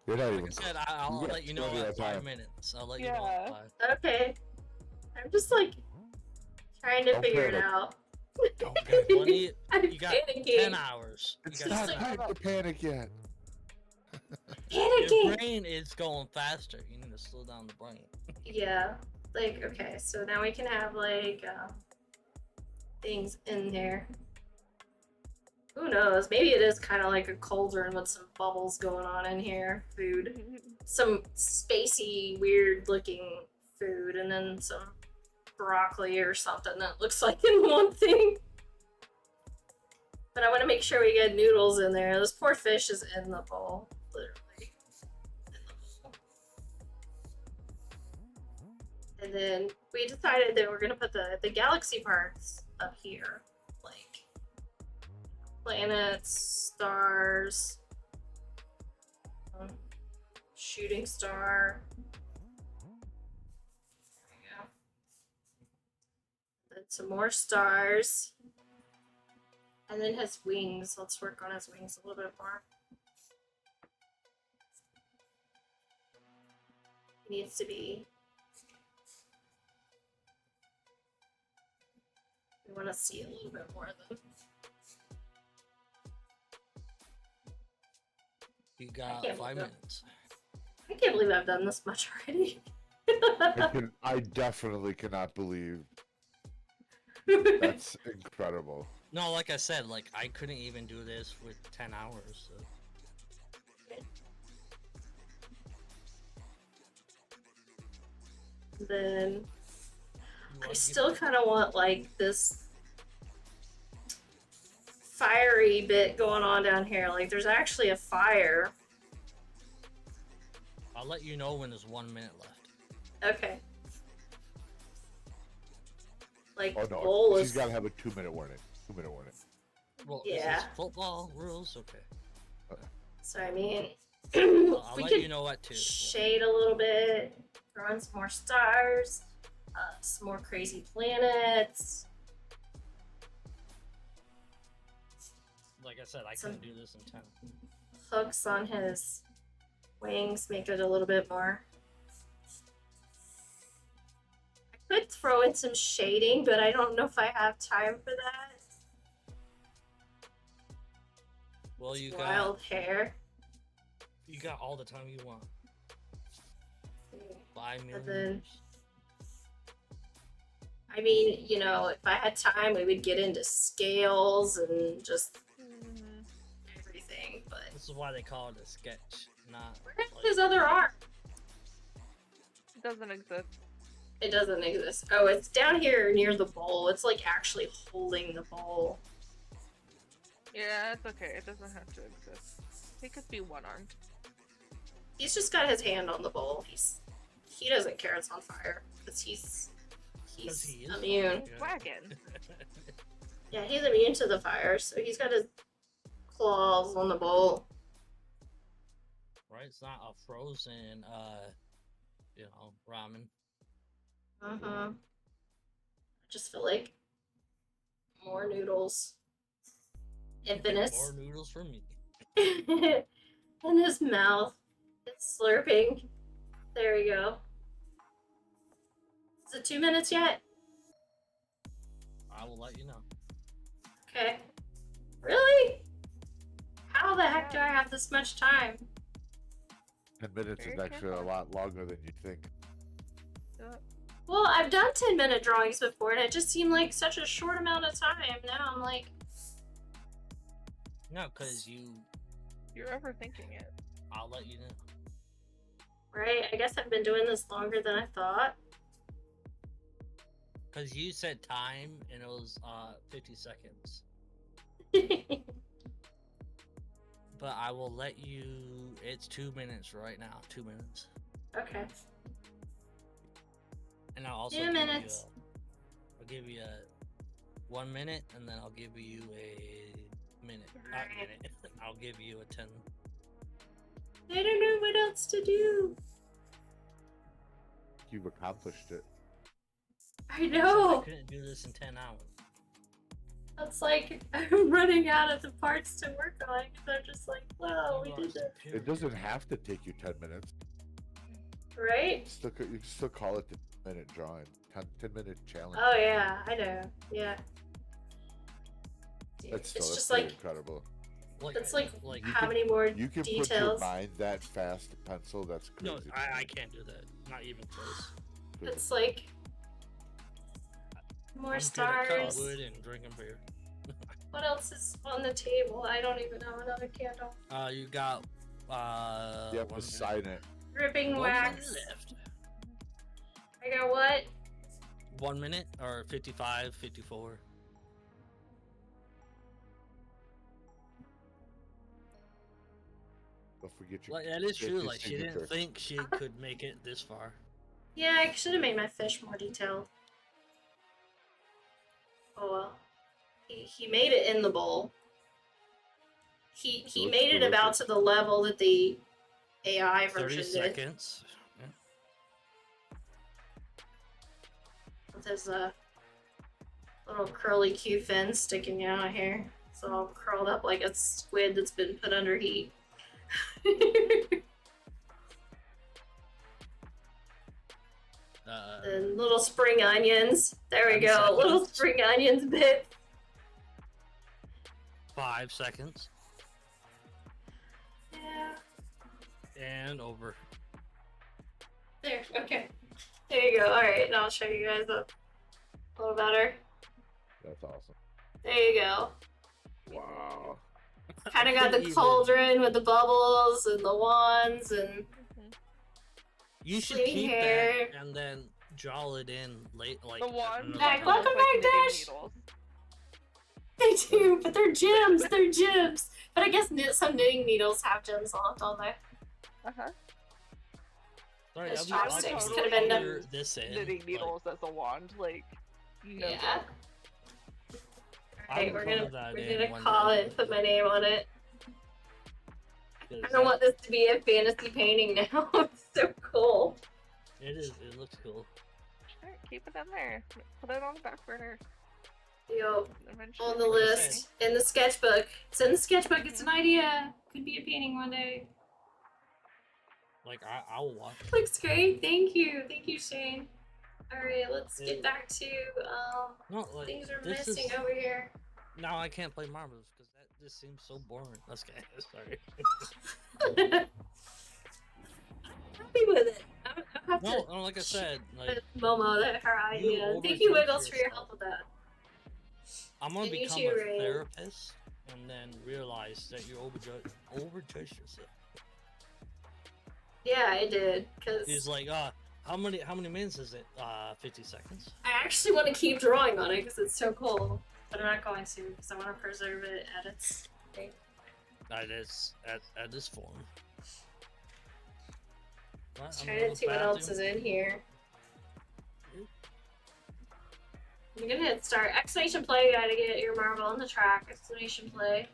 You're not Like even. I said, I'll got let you know plenty in of 5 time. minutes. I'll let you know in 5. Okay. I'm just like trying to Don't figure it panic. out. Don't panic. Plenty, I'm you got panicking. 10 hours. You It's got not 10 time to panic yet. Your Panicking. brain is going faster. You need to slow down the brain. Yeah. Like, okay, so now we can have like things in there. Who knows? Maybe it is kind of like a cauldron with some bubbles going on in here. Food. Some spacey, weird looking food, and then some broccoli or something that looks like in one thing. But I want to make sure we get noodles in there. This poor fish is in the bowl, literally. In the bowl. And then we decided that we're gonna put the galaxy parts up here, like planets, stars, shooting star. There we go. Then some more stars. And then his wings. Let's work on his wings a little bit more. He needs to be. We want to see a little bit more of them. You got can't 5 believe it. minutes. I can't believe I've done this much already. I definitely cannot believe. That's incredible. No, like I said, like I couldn't even do this with 10 hours. So. Then You I wanna still get- kind of want like this fiery bit going on down here. Like there's actually a fire. I'll let you know when there's 1 minute left. Okay. Like Oh the no, bowl she's is. got to have a 2-minute warning. 2-minute warning. Well, Yeah. is this football rules? Okay. So I mean, I'll we let could you know what to. shade a little bit, throw in some more stars, some more crazy planets. Like I said, I couldn't do this in 10. Hooks on his wings, make it a little bit more. I could throw in some shading, but I don't know if I have time for that. Well, you Wild hair. got all the time you want. 5 million. then- years. I mean, you know, if I had time, we would get into scales and just everything, but This is why they call it a sketch. not. Where's Like, his other arm? It doesn't exist. It doesn't exist. Oh, it's down here near the bowl. It's like actually holding the bowl. Yeah, it's okay. It doesn't have to exist. He could be one-armed. He's just got his hand on the bowl. He doesn't care it's on fire because he's 'cause he is immune. Yeah. Wagon. Yeah, he's immune to the fire, so he's got his claws on the bowl. Right? It's not a frozen, ramen. I just feel like more noodles. Infinite. More noodles for me. In his mouth. It's slurping. There we go. Is it 2 minutes yet? I will let you know. Okay. Really? How the heck do I have this much time? 10 minutes is Very actually a careful. lot longer than you think. Well, I've done 10-minute drawings before, and it just seemed like such a short amount of time. Now I'm like, No, because You're overthinking it. I'll let you know. right? I guess I've been doing this longer than I thought. Because you said time, and it was 50 seconds. But I will let you. It's 2 minutes right now. 2 minutes. Okay. And I'll also 2 give minutes. I'll give you a 1 minute, and then I'll give you a minute. Not Alright. minute. I'll give you a 10. I don't know what else to do. You've accomplished it. I I know. couldn't do this in 10 hours. It's like I'm running out of the parts to work on because I'm just like, wow, we You did are this. superior. It doesn't have to take you 10 minutes. Right? You can still call it the 10-minute drawing. 10-minute challenge. Oh yeah, I know. Yeah. That's It's still just pretty like incredible. it's like like You how can- many more You can put your details? mind that fast to pencil. That's no, crazy. I can't do that. Not even close. It's like more I'm good at cutting stars. wood and drinking beer. What else is on the table? I don't even know. Another candle. You got Yeah, one beside it. Dripping minute. wax. 1 minute left. I got what? 1 minute or 55, 54. Don't forget your. Like that is true. 50 Like she signature. didn't think she could make it this far. Yeah, I should have made my fish more detailed. Oh well. He made it in the bowl. He Looks made it about delicious. to the level that the AI 30 version did. seconds. With his little curly Q fin sticking out here. It's all curled up like a squid that's been put under heat. And little spring onions. There we 10 go. Little seconds. spring onions bit. 5 seconds. Yeah. And over. There. Okay. There you go. Alright, now I'll show you guys up a little better. That's awesome. There you go. Wow. Kind of got the Even- cauldron with the bubbles and the wands and You should Sweet keep hair. that and then draw it in late, like The one. another Back, time. welcome back, Dash. they do, but they're gems. They're gems. But I guess some knitting needles have gems on, don't they? Uh-huh. Sorry, Those I'll be chopsticks honest, could've been under this end. Knitting like, needles as a wand, like, no Yeah. joke. I Alright, would we're color that in gonna one call day, it and put but- my name on it. I 'cause don't want this to be a fantasy painting now. It's so cool. It is. It looks cool. Sure, keep it in there. Put it on the back burner. Yo, Eventually. on the Like I list, in the sketchbook. It's in the sketchbook. It's an idea. Could be a painting one day. Like I will watch. Looks great. Thank you. Thank you, Shane. Alright, let's get Yeah. back to No, like things are this missing is over here. now I can't play marbles because that just seems so boring. Let's get sorry. I'm happy with it. I'm have No, to no, like I said, like with Momo that her idea. Thank you, overjudge Wiggles, for your yourself. help with that. I'm gonna And you become too, a Ray. therapist and then realize that you overjudge yourself. Yeah, I did. Cause He's like, how many minutes is it? 50 seconds. I actually want to keep drawing on it because it's so cool. But I'm not going to because I want to preserve it at its state. At this form. Let's try to see what else is in here. You're gonna hit start. Exclamation play, you gotta get your marble on the track. Exclamation play.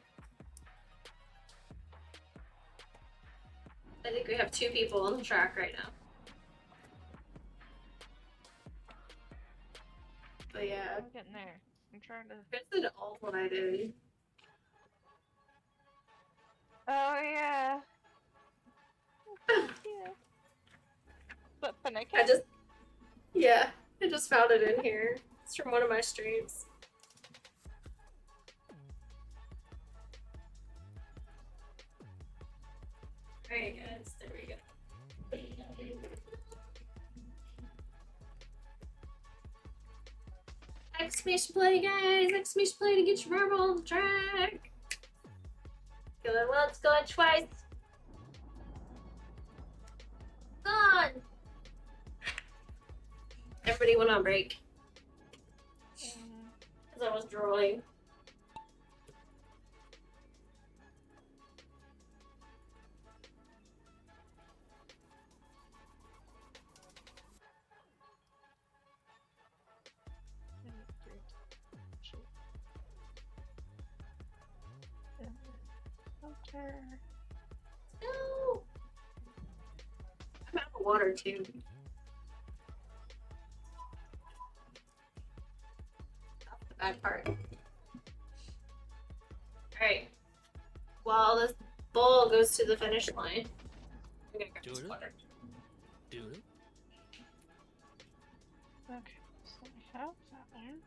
I think we have 2 people on the track right now. But yeah. I'm getting there. I'm trying to. Here's an old one I did. Oh yeah. Yeah. But I just found it in here. It's from one of my streams. Alright guys, there we go. Exclamation play guys! Exclamation play to get your marble on the track! Going once, going twice! Gone! Everybody went on break. Because I was drawing. No! I'm out of water too. That's the bad part. Alright. While this bowl goes to the finish line. I'm gonna grab some water. Dude. Okay, so we have that one.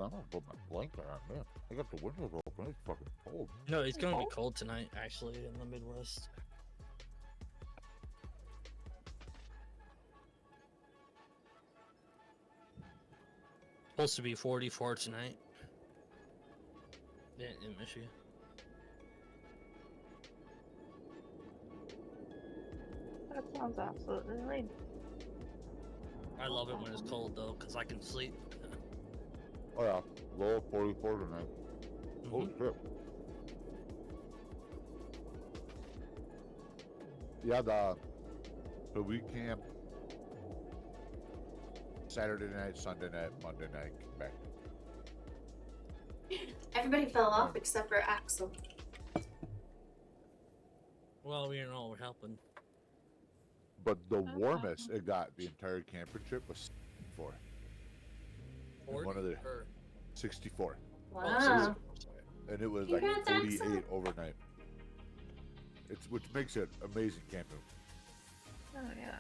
I'm gonna put my blanket on, man. I got the windows open. It's fucking cold. No, it's gonna be cold tonight, actually, in the Midwest. Supposed to be 44 tonight. In Michigan. That sounds absolutely right. I love it when it's cold though, cause I can sleep. Oh yeah, low of 44 tonight. Holy shit. Yeah, so we camped Saturday night, Sunday night, Monday night, came back. Everybody fell off except for Axel. Well, we didn't know we're helping. But the warmest it got the entire camper trip was 64. And one of the 64. Wow. And it was Congrats, like 48 Axel. overnight. Which makes it amazing camping. Oh yeah.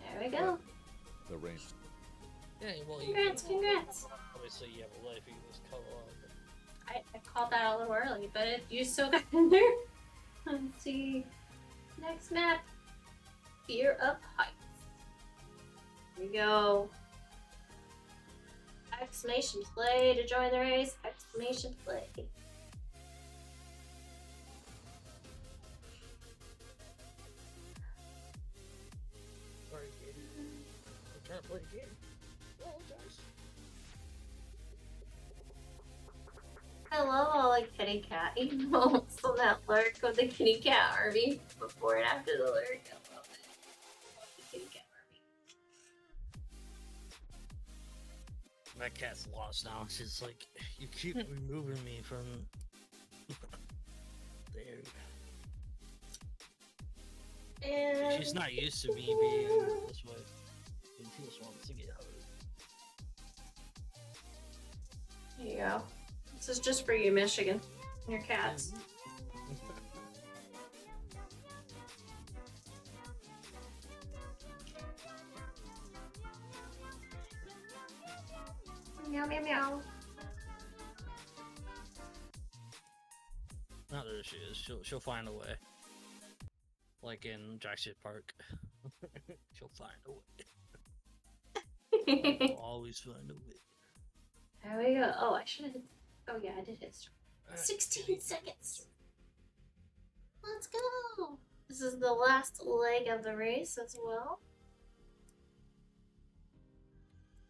There we go. The rain. Yeah, well, Congrats. Obviously, you have a life. You can just cuddle up. I called that a little early, but you still got in there. Let's see. Next map. Fear of Heights. Here we go. Exclamation play to join the race. Exclamation play. Sorry, kid. I'm trying to play a game. Apologize. I love all the kitty cat emotes on that lurk of the kitty cat army before and after the lurk. I love it. I love the kitty cat army. My cat's lost now. She's like, you keep removing me from there. And She's not used to me being this way. She just wants to get out. There you go. This is just for you, Michigan. And your cats. Meow meow meow. Not there she is. She'll find a way. Like in Jurassic Park. She'll find a way. I'll always find a way. There we go. Oh, I should have. Oh, yeah, I did hit start. Alright, 16 Kitty. seconds. Let's go. This is the last leg of the race as well.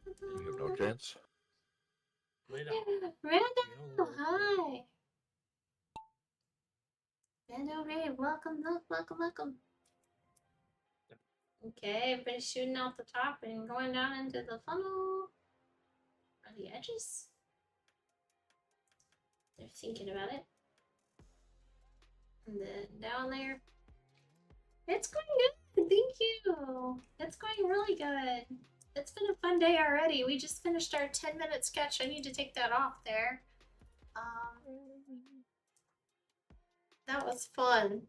You have no chance. Wait up. Random, You know, hi. Random Ray, welcome, welcome. Okay, everybody's shooting out the top and going down into the funnel. Or the edges. They're thinking about it. And then down there. It's going good, thank you. It's going really good. It's been a fun day already. We just finished our 10-minute sketch. I need to take that off there. That was fun.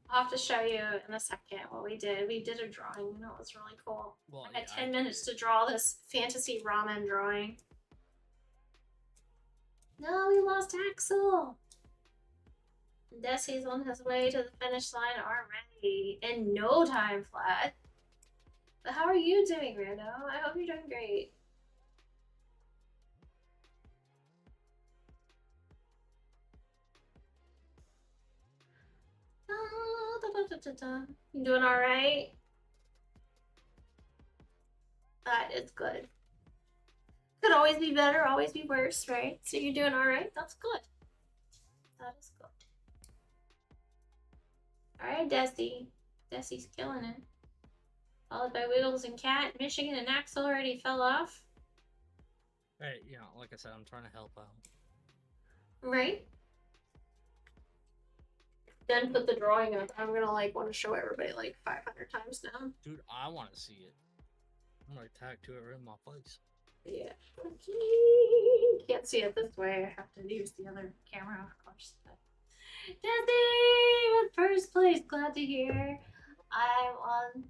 I'll have to show you in a second what we did. We did a drawing and it was really cool. Well, I had yeah, 10 minutes to draw this fantasy ramen drawing. No, we lost Axel. Desi's on his way to the finish line already. In no time flat. But how are you doing, Rando? I hope you're doing great. You doing alright? That is good. Could always be better, always be worse, right? So you're doing alright? That's good. That is good. Alright, Desi. Desi's killing it. Followed by Wiggles and Cat. Michigan and Axel already fell off. Hey, you know, like I said, I'm trying to help out. Right? Then put the drawing up. I'm gonna want to show everybody 500 times now. Dude, I want to see it. I'm gonna tattoo it right in my face. Yeah. Can't see it this way. I have to use the other camera, of course. Desi with first place. Glad to hear. I'm on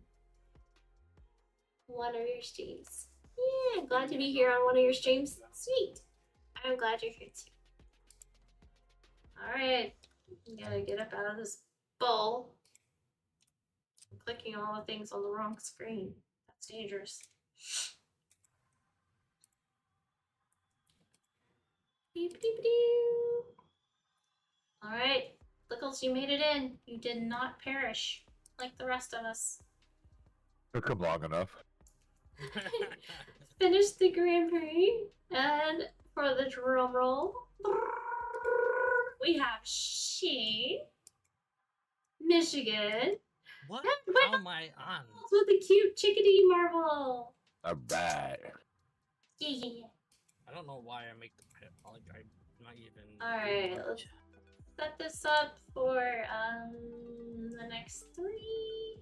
one of your streams. Yeah, glad to be here on one of your streams. Sweet. I'm glad you're here too. Alright. I'm gonna get up out of this bowl. I'm clicking all the things on the wrong screen. That's dangerous. Alright. Lickles, you made it in. You did not perish like the rest of us. Took him long enough. Finished the Grand Prix, and for the drum roll, we have Shane, Michigan, What? and How am I on? with a cute chickadee marble. Alright. Yeah. I don't know why I make the pit. Like, I'm not even. Alright, let's set this up for the next 3.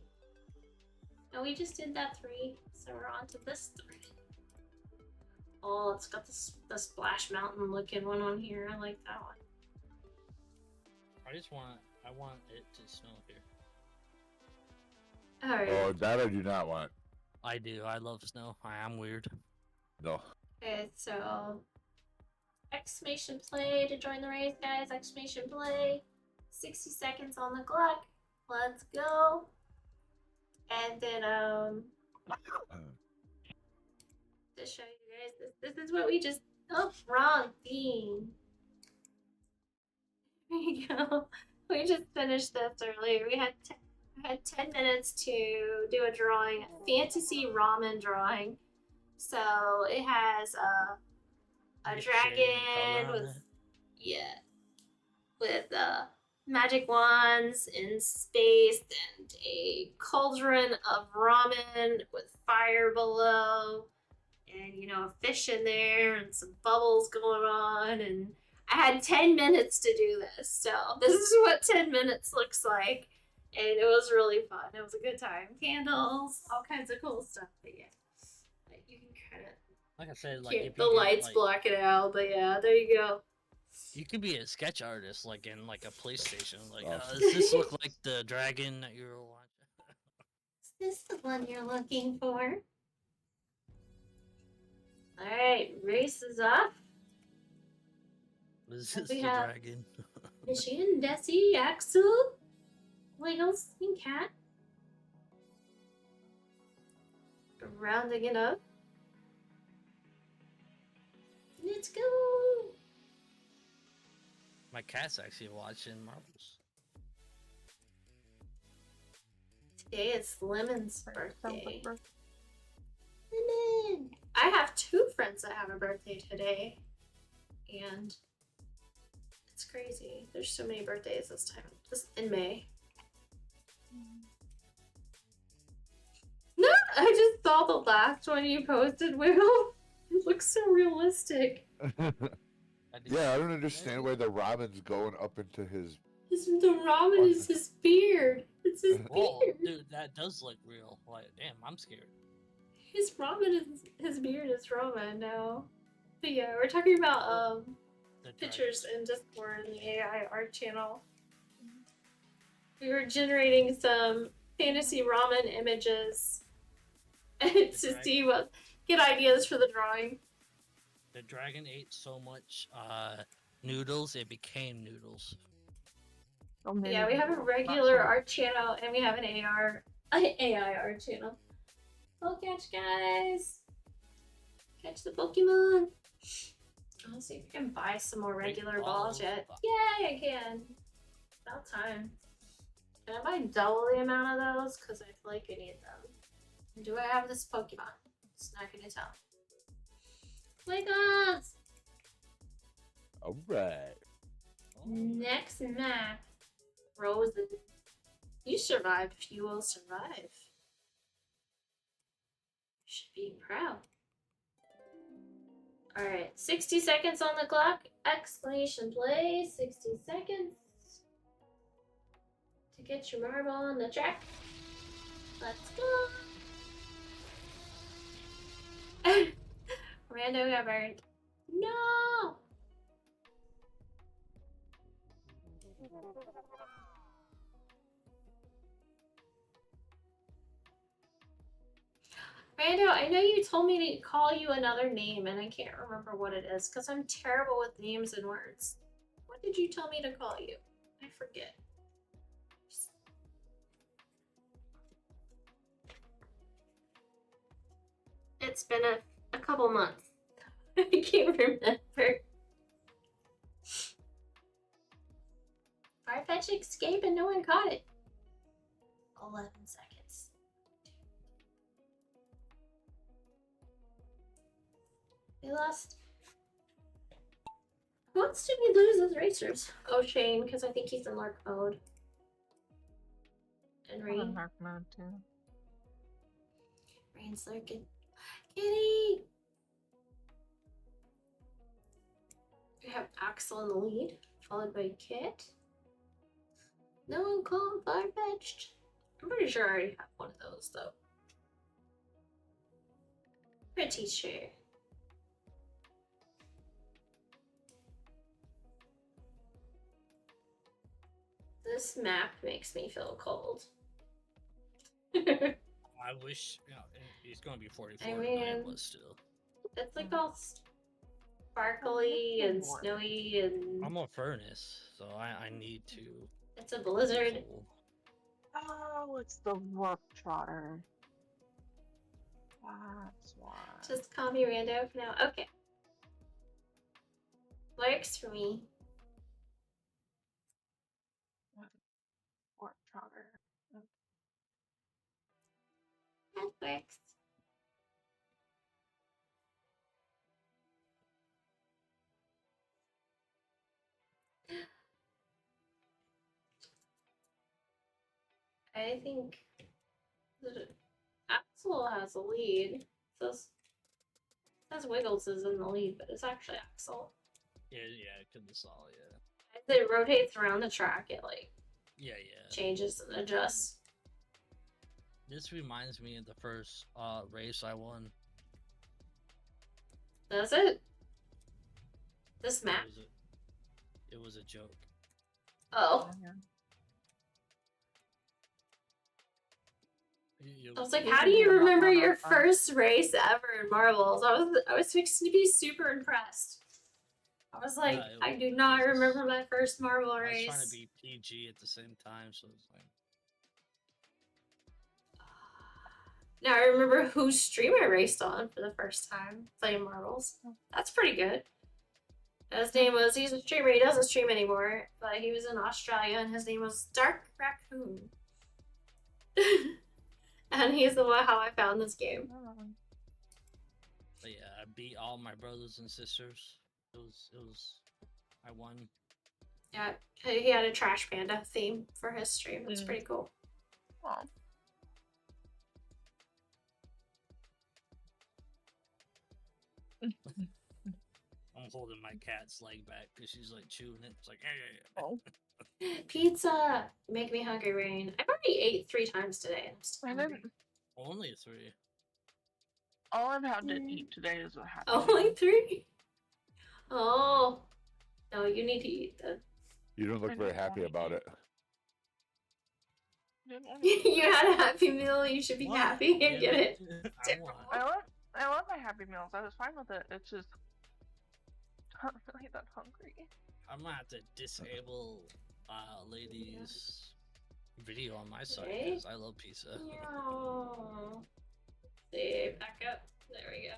No, we just did that 3, so we're on to this 3. Oh, it's got the Splash Mountain looking one on here. I like that one. I want it to snow here. Alright. Oh, that I do not want. I do. I love snow. I am weird. No. Okay, so exclamation play to join the race, guys. Exclamation play. 60 seconds on the clock. Let's go. And then to show you guys this is what we just wrong theme. There you go. We just finished this earlier. We had 10 minutes to do a drawing, a fantasy ramen drawing. So it has a dragon with magic wands in space and a cauldron of ramen with fire below, and a fish in there and some bubbles going on. And I had 10 minutes to do this, so this is what 10 minutes looks like, and it was really fun. It was a good time. Candles, all kinds of cool stuff. But yeah, you can kind of like I said, if the you lights block it out. But yeah, there you go. You could be a sketch artist, in a PlayStation. Oh. Does this look like the dragon that you were watching? Is this the one you're looking for? Alright, race is off. Is this We the have- dragon? Michigan, Desi, Axel, Wiggles, and Cat. Rounding it up. Let's go! My cat's actually watching marbles. Today is Lemon's Sounds like birthday. birth- Lemon! I have 2 friends that have a birthday today. And it's crazy. There's so many birthdays this time. This in May. No! I just saw the last one you posted, Will. It looks so realistic. Yeah, I don't understand why the ramen's going up into his. The ramen is his beard. It's his Whoa, beard. dude, that does look real. Like, damn, I'm scared. His ramen is his beard is ramen now. But yeah, we're talking about The pictures in Discord in the AI art channel. We were generating some fantasy ramen images to see what get ideas for the drawing. The dragon ate so much noodles, it became noodles. So many Yeah, we have a people. regular art channel and we have an AI art channel. Oh, catch guys! Catch the Pokemon! I'll see if I can buy some more regular balls yet. Yay, I can! About time. Can I buy double the amount of those? Because I feel like I need them. And do I have this Pokemon? It's not gonna tell. Legos! Alright. Next map. Rosen. You survived. You will survive. You should be proud. Alright, 60 seconds on the clock. Exclamation play. 60 seconds. To get your marble on the track. Let's go. Rando got burned. No! Rando, I know you told me to call you another name and I can't remember what it is because I'm terrible with names and words. What did you tell me to call you? I forget. It's been a couple months. I can't remember. Farfetch escape and no one caught it. 11 seconds. We lost. Who else did we lose as racers? Oh, Shane, because I think he's in Lark mode. And I'm in Rain. dark mode too. Rain's lurking. Kitty! We have Axel in the lead, followed by Kit. No one called Farfetched. I'm pretty sure I already have one of those though. Pretty sure. This map makes me feel cold. I wish, you know, it's going to be 44 I tonight, mean- but still. It's like all sparkly and snowy and I'm a furnace, so I need to. it's a blizzard. cool. Oh, it's the warp trotter. That's why. Just call me Rando for now. Okay. Works for me. Warp trotter. That works. I think Axel has a lead. Says Wiggles is in the lead, but it's actually Axel. Yeah, it could be solid, yeah. As it rotates around the track, it like Yeah. changes and adjusts. This reminds me of the first race I won. Does it? This map? It was a joke. Oh. Yeah. I was like, how do you remember your first race ever in Marbles? I was fixing to be super impressed. I was like, Yeah, I do not was- remember my first Marble I was race. trying to be PG at the same time, so it's like. Now I remember whose stream I raced on for the first time playing marbles. That's pretty good. His name was, he's a streamer, he doesn't stream anymore, but he was in Australia and his name was Dark Raccoon. And he's the one how I found this game. But yeah, I beat all my brothers and sisters. I won. Yeah, he had a Trash Panda theme for his stream. It was pretty cool. Aw. I'm holding my cat's leg back because she's like chewing it. It's like, hey. Oh. Pizza! Make me hungry, Rain. I've already ate 3 times today. I'm still I hungry. didn't. Only 3. All I've had to eat today is a Happy Only Meal. 3? Oh. No, you need to eat then. You don't I look very don't happy wanna about eat. it. Didn't wanna eat You it. had a Happy Meal, you should be What? happy and Yeah, get it. I won. I love my Happy Meals. I was fine with it. It's just not really that hungry. I'm gonna have to disable ladies video on my side Okay. because I love pizza. No. See, back up. There we go.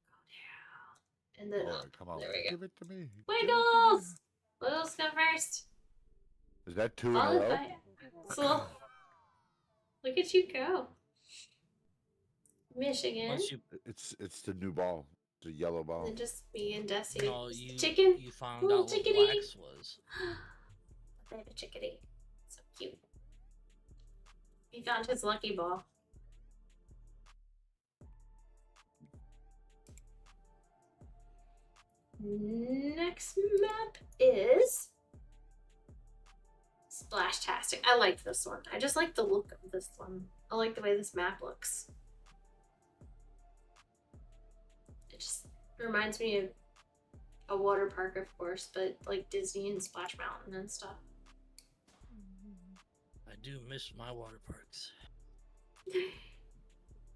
Go down. And then All up. right, come on. There we go. Give it to me. Give it to me. Wiggles! Wiggles come first. Is that 2 in a Followed row? by Axel. Look at you go. Michigan. Once you It's the new ball. The yellow And ball. then just me and Desi. no, you Chicken. you found Ooh, out what chickadee. wax was. I have a chickadee. So cute. He found his lucky ball. Next map is Splashtastic. I like this one. I just like the look of this one. I like the way this map looks. It just reminds me of a water park, of course, but like Disney and Splash Mountain and stuff. I do miss my water parks.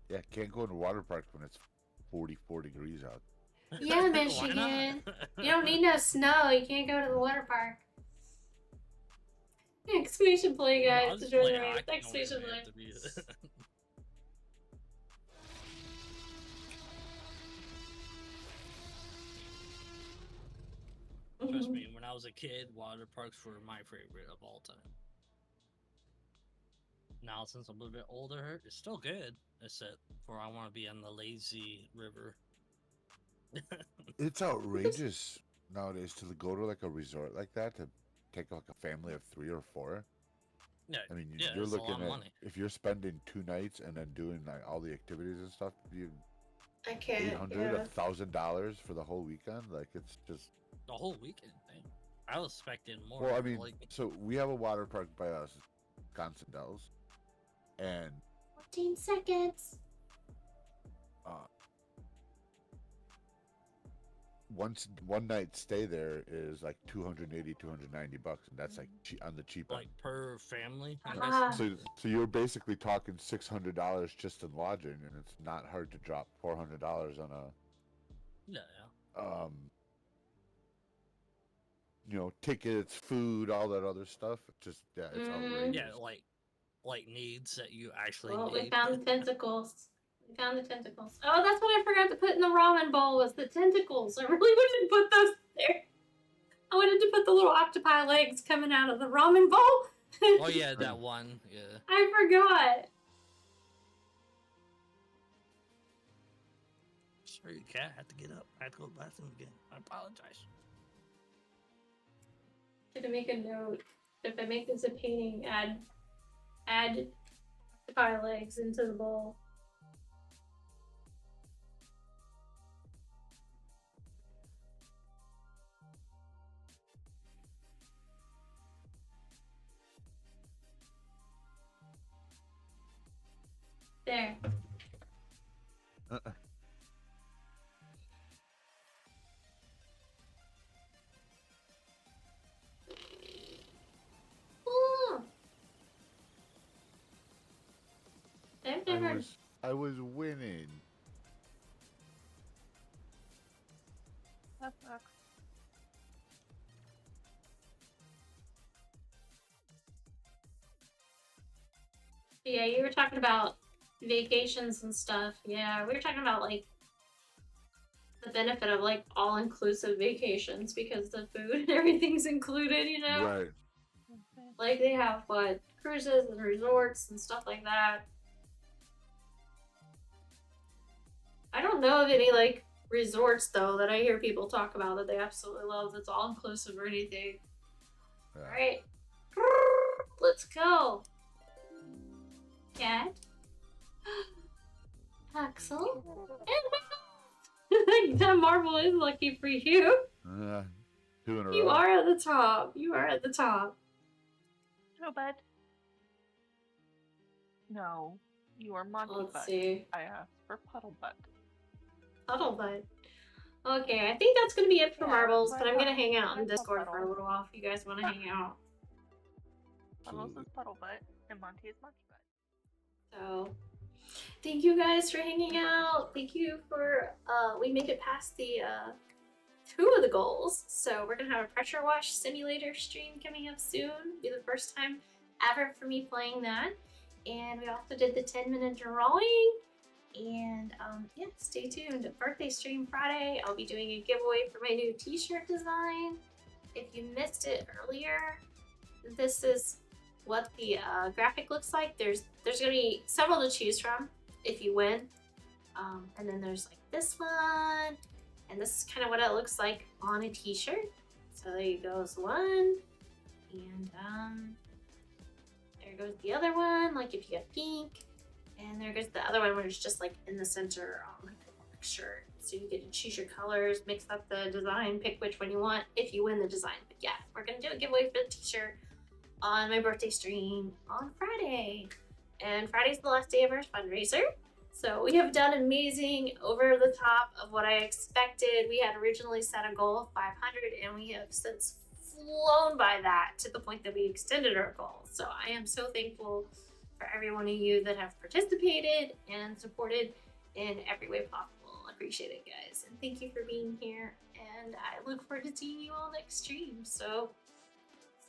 Yeah, can't go in a water park when it's 44 degrees out. Yeah, Why Michigan. not? You don't need no snow. You can't go to the water park. Next we should play, No, guys. I'll just Enjoy play the race. hockey Next we whenever should I play. have to be- Trust me, when I was a kid, water parks were my favorite of all time. Now, since I'm a little bit older, it's still good, except for I want to be on the lazy river. It's outrageous nowadays to go to like a resort like that to take like a family of 3 or 4. Yeah, I mean, yeah, you're it's a lot looking of at money. if you're spending 2 nights and then doing like all the activities and stuff, you I can't. $800, Yeah. $1,000 for the whole weekend. Like it's just. The whole weekend thing. I was expecting more. Well, I mean, like, so we have a water park by us, Wisconsin Dells, and 14 seconds. one night stay there is like $280, $290, and that's like on the cheap end. like per family. I Ah. guess. So you're basically talking $600 just in lodging, and it's not hard to drop $400 on Yeah, a tickets, food, all that other stuff. It's just it's outrageous. yeah, like needs that you actually Well, we need. found the tentacles. We found the tentacles. Oh, that's what I forgot to put in the ramen bowl was the tentacles. I really wanted to put those there. I wanted to put the little octopi legs coming out of the ramen bowl. Oh yeah, that one. Yeah. I forgot. Sorry, cat. I had to get up. I had to go to the bathroom again. I apologize. Should make a note. If I make this a painting, add octopi legs into the bowl. There. Ooh. I've never. I was winning. That sucks. Yeah, you were talking about vacations and stuff. Yeah, we were talking about like the benefit of like all-inclusive vacations because the food and everything's included, you know? Right. Like they have what cruises and resorts and stuff like that. I don't know of any like resorts though that I hear people talk about that they absolutely love that's all-inclusive or anything. Yeah. Alright. Let's go. Cat. Axel. And that marble is lucky for you. 2 in a You row. are at the top. You are at the top. No, bud. No, you are monkey Let's butt. see. I asked for puddle butt. Puddle butt. Okay, I think that's gonna be it for Yeah, marbles, that's but what I I'm gonna thought. hang out I in thought Discord for a puddle. little while if you guys want to hang out. Puddles Absolutely. is puddle butt, and Monty is monkey butt. So, thank you guys for hanging out. Thank you for, we made it past the, 2 of the goals. So we're gonna have a pressure wash simulator stream coming up soon. It'll be the first time ever for me playing that. And we also did the 10-minute drawing. And yeah, stay tuned. Birthday stream Friday. I'll be doing a giveaway for my new t-shirt design. If you missed it earlier, this is what the graphic looks like. There's gonna be several to choose from if you win. And then there's like this one, and this is kind of what it looks like on a t-shirt. So there you goes one, and there goes the other one. Like if you got pink, and there goes the other one where it's just like in the center on like a black shirt. So you get to choose your colors, mix up the design, pick which one you want if you win the design. But yeah, we're gonna do a giveaway for the t-shirt on my birthday stream on Friday. And Friday's the last day of our fundraiser. So we have done amazing, over the top of what I expected. We had originally set a goal of 500 and we have since flown by that to the point that we extended our goal. So I am so thankful for every one of you that have participated and supported in every way possible. I appreciate it, guys. And thank you for being here. And I look forward to seeing you all next stream. So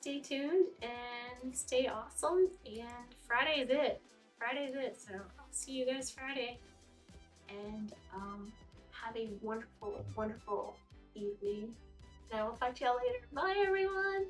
stay tuned and stay awesome. And Friday is it. Friday is it. So I'll see you guys Friday. And have a wonderful, wonderful evening. And I will talk to y'all later. Bye, everyone.